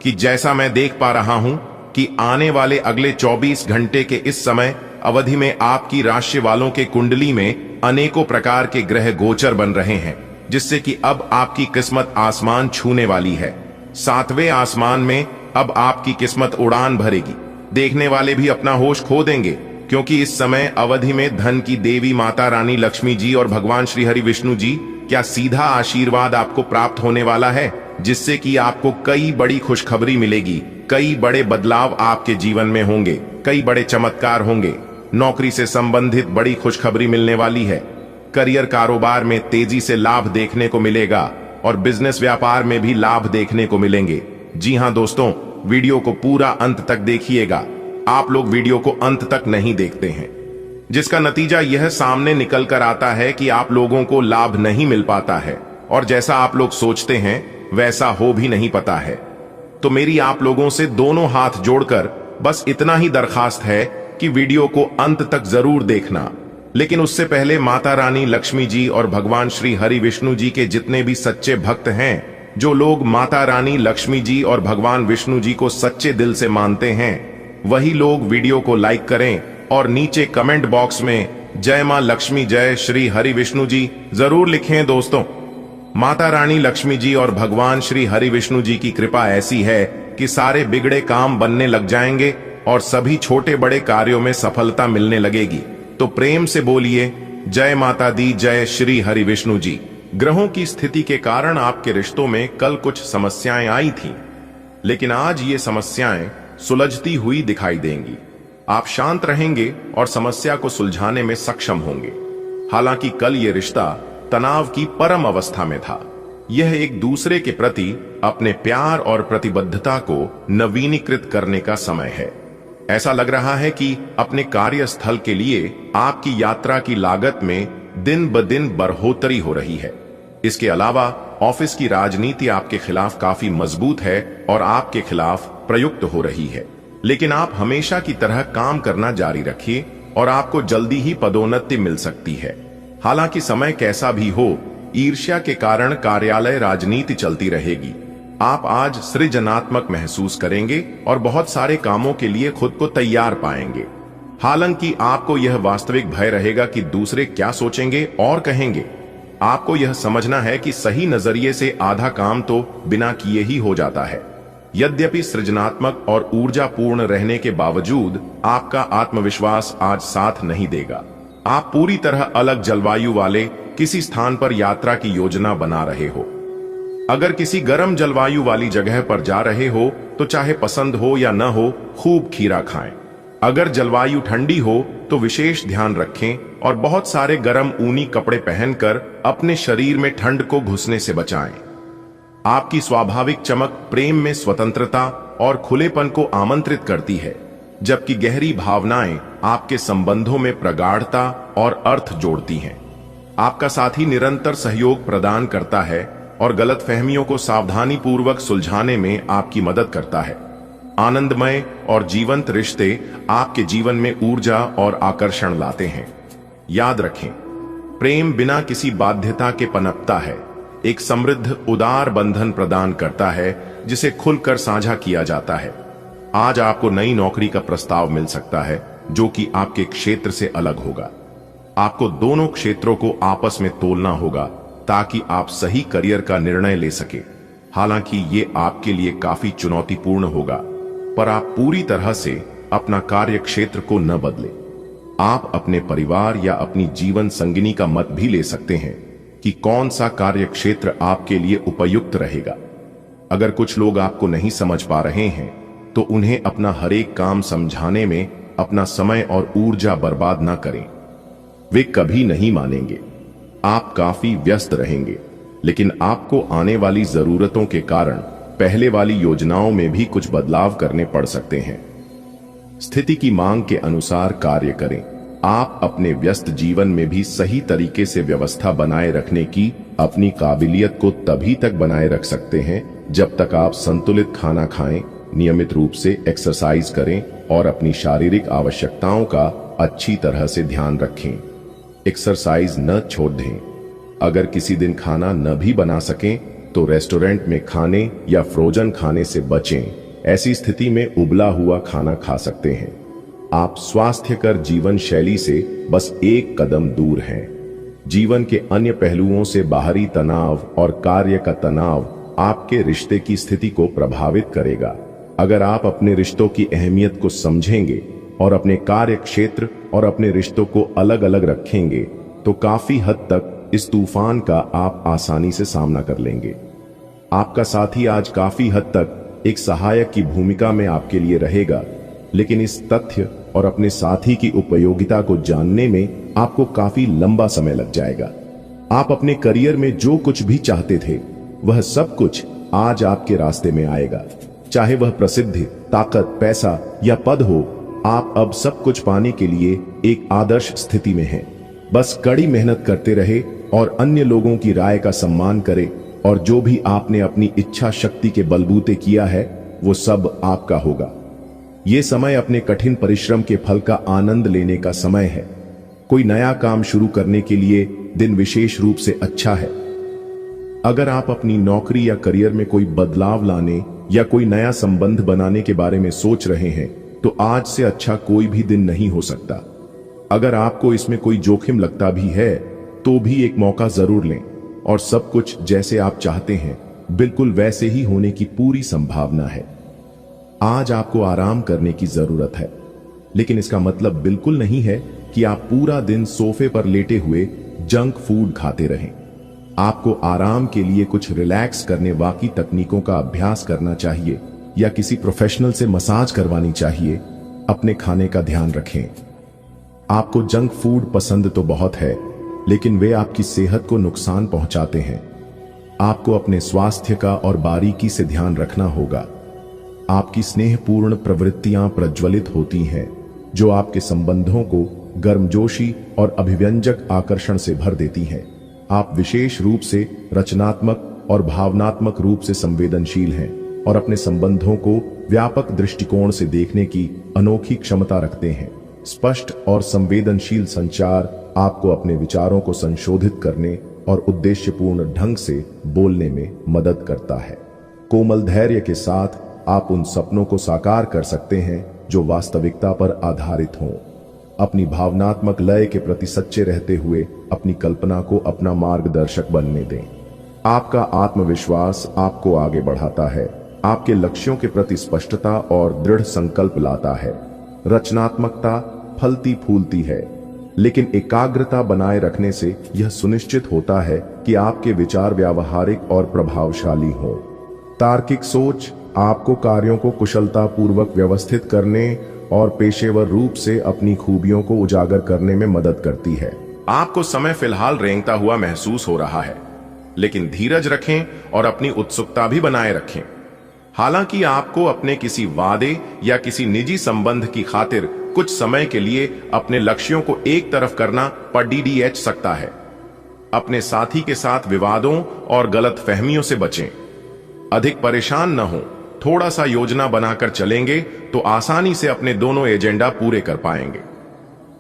कि जैसा मैं देख पा रहा हूं कि आने वाले अगले 24 घंटे के इस समय अवधि में आपकी राशि वालों के कुंडली में अनेकों प्रकार के ग्रह गोचर बन रहे हैं, जिससे कि अब आपकी किस्मत आसमान छूने वाली है। 7वें आसमान में अब आपकी किस्मत उड़ान भरेगी। देखने वाले भी अपना होश खो देंगे, क्योंकि इस समय अवधि में धन की देवी माता रानी लक्ष्मी जी और भगवान श्री हरि विष्णु जी क्या सीधा आशीर्वाद आपको प्राप्त होने वाला है, जिससे कि आपको कई बड़ी खुशखबरी मिलेगी। कई बड़े बदलाव आपके जीवन में होंगे, कई बड़े चमत्कार होंगे। नौकरी से संबंधित बड़ी खुशखबरी मिलने वाली है। करियर कारोबार में तेजी से लाभ देखने को मिलेगा और बिजनेस व्यापार में भी लाभ देखने को मिलेंगे। जी हां दोस्तों, वीडियो को पूरा अंत तक देखिएगा। आप लोग वीडियो को अंत तक नहीं देखते हैं, जिसका नतीजा यह सामने निकल कर आता है कि आप लोगों को लाभ नहीं मिल पाता है और जैसा आप लोग सोचते हैं वैसा हो भी नहीं पाता है। तो मेरी आप लोगों से दोनों हाथ जोड़कर बस इतना ही दरखास्त है कि वीडियो को अंत तक जरूर देखना। लेकिन उससे पहले माता रानी लक्ष्मी जी और भगवान श्री हरि विष्णु जी के जितने भी सच्चे भक्त हैं, जो लोग माता रानी लक्ष्मी जी और भगवान विष्णु जी को सच्चे दिल से मानते हैं, वही लोग वीडियो को लाइक करें और नीचे कमेंट बॉक्स में जय मां लक्ष्मी जय श्री हरि विष्णु जी जरूर लिखें। दोस्तों, माता रानी लक्ष्मी जी और भगवान श्री हरि विष्णु जी की कृपा ऐसी है कि सारे बिगड़े काम बनने लग जाएंगे और सभी छोटे बड़े कार्यों में सफलता मिलने लगेगी। तो प्रेम से बोलिए जय माता दी, जय श्री हरि विष्णु जी। ग्रहों की स्थिति के कारण आपके रिश्तों में कल कुछ समस्याएं आई थीं, लेकिन आज ये समस्याएं सुलझती हुई दिखाई देंगी। आप शांत रहेंगे और समस्या को सुलझाने में सक्षम होंगे। हालांकि कल ये रिश्ता तनाव की परम अवस्था में था। यह एक दूसरे के प्रति अपने प्यार और प्रतिबद्धता को नवीनीकृत करने का समय है। ऐसा लग रहा है कि अपने कार्यस्थल के लिए आपकी यात्रा की लागत में दिन ब दिन बढ़ोतरी हो रही है। इसके अलावा ऑफिस की राजनीति आपके खिलाफ काफी मजबूत है और आपके खिलाफ प्रयुक्त हो रही है। लेकिन आप हमेशा की तरह काम करना जारी रखिए और आपको जल्दी ही पदोन्नति मिल सकती है। हालांकि समय कैसा भी हो, ईर्ष्या के कारण कार्यालय राजनीति चलती रहेगी। आप आज सृजनात्मक महसूस करेंगे और बहुत सारे कामों के लिए खुद को तैयार पाएंगे। हालांकि आपको यह वास्तविक भय रहेगा कि दूसरे क्या सोचेंगे और कहेंगे। आपको यह समझना है कि सही नजरिए से आधा काम तो बिना किए ही हो जाता है। यद्यपि सृजनात्मक और ऊर्जापूर्ण रहने के बावजूद आपका आत्मविश्वास आज साथ नहीं देगा। आप पूरी तरह अलग जलवायु वाले किसी स्थान पर यात्रा की योजना बना रहे हो। अगर किसी गर्म जलवायु वाली जगह पर जा रहे हो तो चाहे पसंद हो या न हो, खूब खीरा खाएं। अगर जलवायु ठंडी हो तो विशेष ध्यान रखें और बहुत सारे गर्म ऊनी कपड़े पहनकर अपने शरीर में ठंड को घुसने से बचाएं। आपकी स्वाभाविक चमक प्रेम में स्वतंत्रता और खुलेपन को आमंत्रित करती है, जबकि गहरी भावनाएं आपके संबंधों में प्रगाढ़ता और अर्थ जोड़ती हैं। आपका साथी निरंतर सहयोग प्रदान करता है और गलतफहमियों को सावधानीपूर्वक सुलझाने में आपकी मदद करता है। आनंदमय और जीवंत रिश्ते आपके जीवन में ऊर्जा और आकर्षण लाते हैं। याद रखें, प्रेम बिना किसी बाध्यता के पनपता है, एक समृद्ध उदार बंधन प्रदान करता है जिसे खुलकर साझा किया जाता है। आज आपको नई नौकरी का प्रस्ताव मिल सकता है जो कि आपके क्षेत्र से अलग होगा। आपको दोनों क्षेत्रों को आपस में तोलना होगा ताकि आप सही करियर का निर्णय ले सके। हालांकि ये आपके लिए काफी चुनौतीपूर्ण होगा, पर आप पूरी तरह से अपना कार्य क्षेत्र को न बदलें। आप अपने परिवार या अपनी जीवन संगिनी का मत भी ले सकते हैं कि कौन सा कार्य क्षेत्र आपके लिए उपयुक्त रहेगा। अगर कुछ लोग आपको नहीं समझ पा रहे हैं तो उन्हें अपना हर एक काम समझाने में अपना समय और ऊर्जा बर्बाद ना करें। वे कभी नहीं मानेंगे। आप काफी व्यस्त रहेंगे, लेकिन आपको आने वाली जरूरतों के कारण पहले वाली योजनाओं में भी कुछ बदलाव करने पड़ सकते हैं। स्थिति की मांग के अनुसार कार्य करें। आप अपने व्यस्त जीवन में भी सही तरीके से व्यवस्था बनाए रखने की अपनी काबिलियत को तभी तक बनाए रख सकते हैं जब तक आप संतुलित खाना खाएं, नियमित रूप से एक्सरसाइज करें और अपनी शारीरिक आवश्यकताओं का अच्छी तरह से ध्यान रखें। एक्सरसाइज न छोड़ दें। अगर किसी दिन खाना न भी बना सकें तो रेस्टोरेंट में खाने या फ्रोजन खाने से बचें। ऐसी स्थिति में उबला हुआ खाना खा सकते हैं। आप स्वास्थ्यकर जीवन शैली से बस एक कदम दूर हैं। जीवन के अन्य पहलुओं से बाहरी तनाव और कार्य का तनाव आपके रिश्ते की स्थिति को प्रभावित करेगा। अगर आप अपने रिश्तों की अहमियत को समझेंगे और अपने कार्य क्षेत्र और अपने रिश्तों को अलग अलग रखेंगे तो काफी हद तक इस तूफान का आप आसानी से सामना कर लेंगे। आपका साथी आज काफी हद तक एक सहायक की भूमिका में आपके लिए रहेगा, लेकिन इस तथ्य और अपने साथी की उपयोगिता को जानने में आपको काफी लंबा समय लग जाएगा। आप अपने करियर में जो कुछ भी चाहते थे वह सब कुछ आज आपके रास्ते में आएगा। चाहे वह प्रसिद्धि, ताकत, पैसा या पद हो, आप अब सब कुछ पाने के लिए एक आदर्श स्थिति में हैं। बस कड़ी मेहनत करते रहे और अन्य लोगों की राय का सम्मान करें और जो भी आपने अपनी इच्छा शक्ति के बलबूते किया है वो सब आपका होगा। ये समय अपने कठिन परिश्रम के फल का आनंद लेने का समय है। कोई नया काम शुरू करने के लिए दिन विशेष रूप से अच्छा है। अगर आप अपनी नौकरी या करियर में कोई बदलाव लाने या कोई नया संबंध बनाने के बारे में सोच रहे हैं, तो आज से अच्छा कोई भी दिन नहीं हो सकता। अगर आपको इसमें कोई जोखिम लगता भी है, तो भी एक मौका जरूर लें, और सब कुछ जैसे आप चाहते हैं बिल्कुल वैसे ही होने की पूरी संभावना है। आज आपको आराम करने की जरूरत है, लेकिन इसका मतलब बिल्कुल नहीं है कि आप पूरा दिन सोफे पर लेटे हुए जंक फूड खाते रहें। आपको आराम के लिए कुछ रिलैक्स करने वाली तकनीकों का अभ्यास करना चाहिए या किसी प्रोफेशनल से मसाज करवानी चाहिए। अपने खाने का ध्यान रखें। आपको जंक फूड पसंद तो बहुत है, लेकिन वे आपकी सेहत को नुकसान पहुंचाते हैं। आपको अपने स्वास्थ्य का और बारीकी से ध्यान रखना होगा। आपकी स्नेहपूर्ण प्रवृत्तियां प्रज्वलित होती हैं, जो आपके संबंधों को गर्मजोशी और अभिव्यंजक आकर्षण से भर देती हैं। आप विशेष रूप से रचनात्मक और भावनात्मक रूप से संवेदनशील हैं और अपने संबंधों को व्यापक दृष्टिकोण से देखने की अनोखी क्षमता रखते हैं। स्पष्ट और संवेदनशील संचार आपको अपने विचारों को संशोधित करने और उद्देश्यपूर्ण ढंग से बोलने में मदद करता है। कोमल धैर्य के साथ आप उन सपनों को साकार कर सकते हैं जो वास्तविकता पर आधारित हों। अपनी भावनात्मक लय के प्रति सच्चे रहते हुए अपनी कल्पना को अपना मार्गदर्शक बनने दें। आपका आत्मविश्वास आपको आगे बढ़ाता है, आपके लक्ष्यों के प्रति स्पष्टता और दृढ़ संकल्प लाता है। रचनात्मकता फलती फूलती है, लेकिन एकाग्रता बनाए रखने से यह सुनिश्चित होता है कि आपके विचार व्यावहारिक और प्रभावशाली हों। तार्किक सोच आपको कार्यों को कुशलतापूर्वक व्यवस्थित करने और पेशेवर रूप से अपनी खूबियों को उजागर करने में मदद करती है। आपको समय फिलहाल रेंगता हुआ महसूस हो रहा है, लेकिन धीरज रखें और अपनी उत्सुकता भी बनाए रखें। हालांकि आपको अपने किसी वादे या किसी निजी संबंध की खातिर कुछ समय के लिए अपने लक्ष्यों को एक तरफ करना पड़ सकता है। अपने साथी के साथ विवादों और गलतफहमियों से बचें। अधिक परेशान न हो, थोड़ा सा योजना बनाकर चलेंगे तो आसानी से अपने दोनों एजेंडा पूरे कर पाएंगे।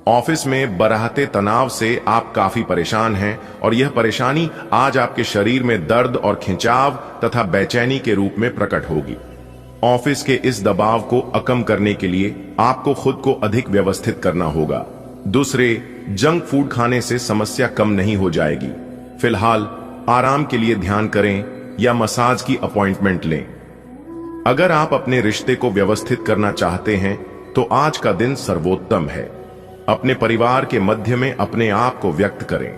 ऑफिस में बरहते तनाव से आप काफी परेशान हैं और यह परेशानी आज आपके शरीर में दर्द और खिंचाव तथा बेचैनी के रूप में प्रकट होगी। ऑफिस के इस दबाव को कम करने के लिए आपको खुद को अधिक व्यवस्थित करना होगा। दूसरे, जंक फूड खाने से समस्या कम नहीं हो जाएगी। फिलहाल आराम के लिए ध्यान करें या मसाज की अपॉइंटमेंट लें। अगर आप अपने रिश्ते को व्यवस्थित करना चाहते हैं तो आज का दिन सर्वोत्तम है। अपने परिवार के मध्य में अपने आप को व्यक्त करें।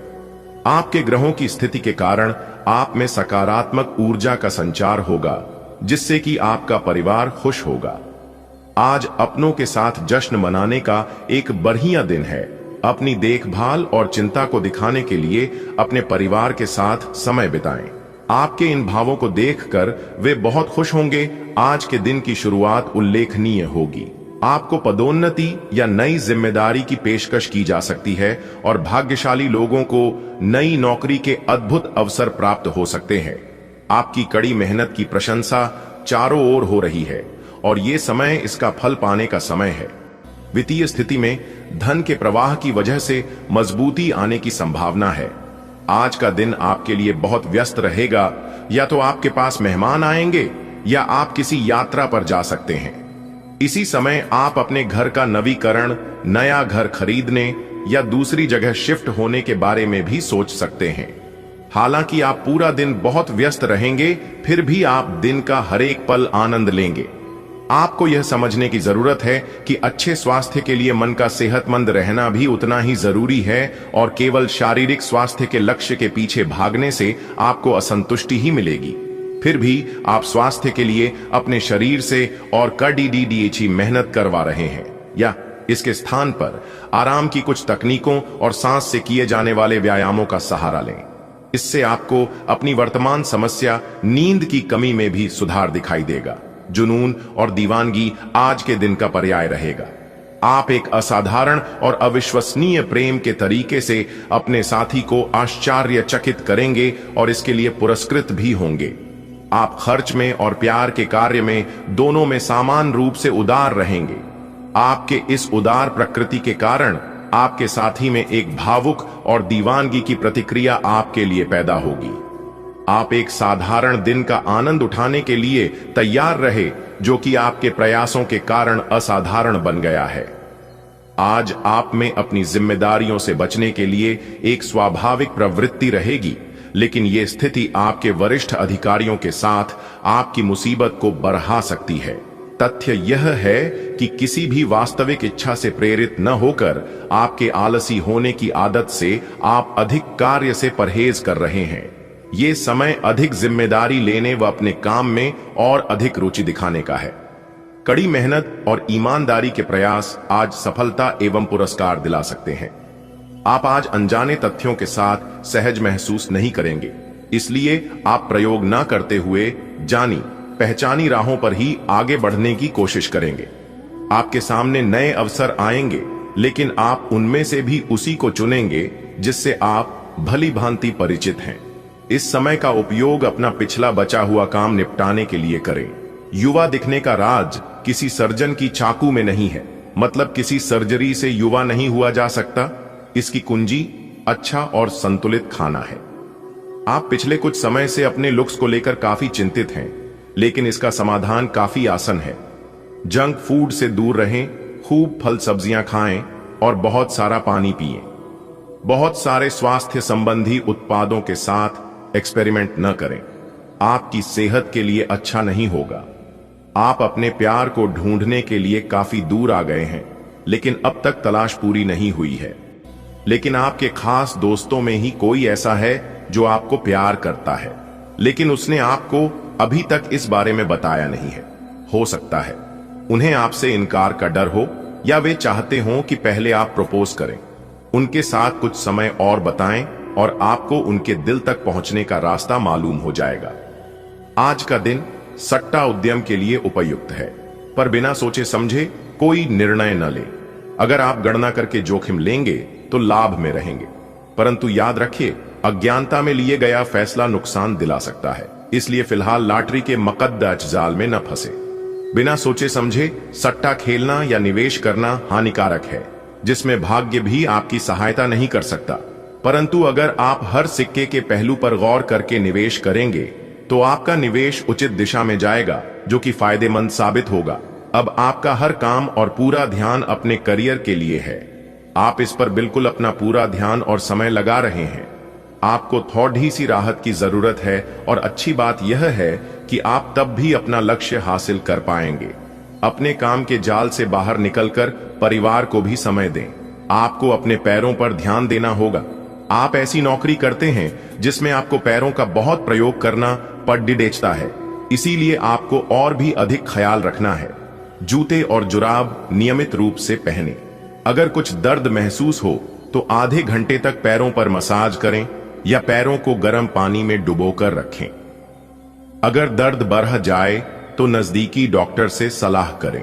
आपके ग्रहों की स्थिति के कारण आप में सकारात्मक ऊर्जा का संचार होगा, जिससे कि आपका परिवार खुश होगा। आज अपनों के साथ जश्न मनाने का एक बढ़िया दिन है। अपनी देखभाल और चिंता को दिखाने के लिए अपने परिवार के साथ समय बिताएं। आपके इन भावों को देखकर वे बहुत खुश होंगे। आज के दिन की शुरुआत उल्लेखनीय होगी। आपको पदोन्नति या नई जिम्मेदारी की पेशकश की जा सकती है और भाग्यशाली लोगों को नई नौकरी के अद्भुत अवसर प्राप्त हो सकते हैं। आपकी कड़ी मेहनत की प्रशंसा चारों ओर हो रही है और ये समय इसका फल पाने का समय है। वित्तीय स्थिति में धन के प्रवाह की वजह से मजबूती आने की संभावना है। आज का दिन आपके लिए बहुत व्यस्त रहेगा। या तो आपके पास मेहमान आएंगे या आप किसी यात्रा पर जा सकते हैं। इसी समय आप अपने घर का नवीकरण, नया घर खरीदने या दूसरी जगह शिफ्ट होने के बारे में भी सोच सकते हैं। हालांकि आप पूरा दिन बहुत व्यस्त रहेंगे, फिर भी आप दिन का हर एक पल आनंद लेंगे। आपको यह समझने की जरूरत है कि अच्छे स्वास्थ्य के लिए मन का सेहतमंद रहना भी उतना ही जरूरी है और केवल शारीरिक स्वास्थ्य के लक्ष्य के पीछे भागने से आपको असंतुष्टि ही मिलेगी। फिर भी आप स्वास्थ्य के लिए अपने शरीर से और कड़ी मेहनत करवा रहे हैं, या इसके स्थान पर आराम की कुछ तकनीकों और सांस से किए जाने वाले व्यायामों का सहारा लें। इससे आपको अपनी वर्तमान समस्या नींद की कमी में भी सुधार दिखाई देगा। जुनून और दीवानगी आज के दिन का पर्याय रहेगा। आप एक असाधारण और अविश्वसनीय प्रेम के तरीके से अपने साथी को आश्चर्यचकित करेंगे और इसके लिए पुरस्कृत भी होंगे। आप खर्च में और प्यार के कार्य में दोनों में समान रूप से उदार रहेंगे। आपके इस उदार प्रकृति के कारण आपके साथी में एक भावुक और दीवानगी की प्रतिक्रिया आपके लिए पैदा होगी। आप एक साधारण दिन का आनंद उठाने के लिए तैयार रहे, जो कि आपके प्रयासों के कारण असाधारण बन गया है। आज आप में अपनी जिम्मेदारियों से बचने के लिए एक स्वाभाविक प्रवृत्ति रहेगी, लेकिन यह स्थिति आपके वरिष्ठ अधिकारियों के साथ आपकी मुसीबत को बढ़ा सकती है। तथ्य यह है कि किसी भी वास्तविक इच्छा से प्रेरित न होकर आपके आलसी होने की आदत से आप अधिक कार्य से परहेज कर रहे हैं। ये समय अधिक जिम्मेदारी लेने व अपने काम में और अधिक रुचि दिखाने का है। कड़ी मेहनत और ईमानदारी के प्रयास आज सफलता एवं पुरस्कार दिला सकते हैं। आप आज अनजाने तथ्यों के साथ सहज महसूस नहीं करेंगे, इसलिए आप प्रयोग न करते हुए जानी पहचानी राहों पर ही आगे बढ़ने की कोशिश करेंगे। आपके सामने नए अवसर आएंगे, लेकिन आप उनमें से भी उसी को चुनेंगे जिससे आप भली भांति परिचित हैं। इस समय का उपयोग अपना पिछला बचा हुआ काम निपटाने के लिए करें। युवा दिखने का राज किसी सर्जन की चाकू में नहीं है, मतलब किसी सर्जरी से युवा नहीं हुआ जा सकता। इसकी कुंजी अच्छा और संतुलित खाना है। आप पिछले कुछ समय से अपने लुक्स को लेकर काफी चिंतित हैं, लेकिन इसका समाधान काफी आसान है। जंक फूड से दूर रहें, खूब फल सब्जियां खाएं और बहुत सारा पानी पिएं। बहुत सारे स्वास्थ्य संबंधी उत्पादों के साथ एक्सपेरिमेंट न करें, आपकी सेहत के लिए अच्छा नहीं होगा। आप अपने प्यार को ढूंढने के लिए काफी दूर आ गए हैं, लेकिन अब तक तलाश पूरी नहीं हुई है। लेकिन आपके खास दोस्तों में ही कोई ऐसा है जो आपको प्यार करता है, लेकिन उसने आपको अभी तक इस बारे में बताया नहीं है। हो सकता है उन्हें आपसे इनकार का डर हो, या वे चाहते हो कि पहले आप प्रपोज करें। उनके साथ कुछ समय और बताएं और आपको उनके दिल तक पहुंचने का रास्ता मालूम हो जाएगा। आज का दिन सट्टा उद्यम के लिए उपयुक्त है, पर बिना सोचे समझे कोई निर्णय न ले। अगर आप गणना करके जोखिम लेंगे तो लाभ में रहेंगे, परंतु याद रखिए अज्ञानता में लिए गया फैसला नुकसान दिला सकता है। इसलिए फिलहाल लॉटरी के मकद्दज जाल में न फंसे। बिना सोचे समझे सट्टा खेलना या निवेश करना हानिकारक है, जिसमें भाग्य भी आपकी सहायता नहीं कर सकता। परंतु अगर आप हर सिक्के के पहलू पर गौर करके निवेश करेंगे तो आपका निवेश उचित दिशा में जाएगा, जो कि फायदेमंद साबित होगा। अब आपका हर काम और पूरा ध्यान अपने करियर के लिए है। आप इस पर बिल्कुल अपना पूरा ध्यान और समय लगा रहे हैं। आपको थोड़ी सी राहत की जरूरत है, और अच्छी बात यह है कि आप तब भी अपना लक्ष्य हासिल कर पाएंगे। अपने काम के जाल से बाहर निकलकर परिवार को भी समय दें। आपको अपने पैरों पर ध्यान देना होगा। आप ऐसी नौकरी करते हैं जिसमें आपको पैरों का बहुत प्रयोग करना पड़ता है, इसीलिए आपको और भी अधिक ख्याल रखना है। जूते और जुराब नियमित रूप से पहनें। अगर कुछ दर्द महसूस हो तो आधे घंटे तक पैरों पर मसाज करें या पैरों को गर्म पानी में डुबोकर रखें। अगर दर्द बढ़ जाए तो नजदीकी डॉक्टर से सलाह करें।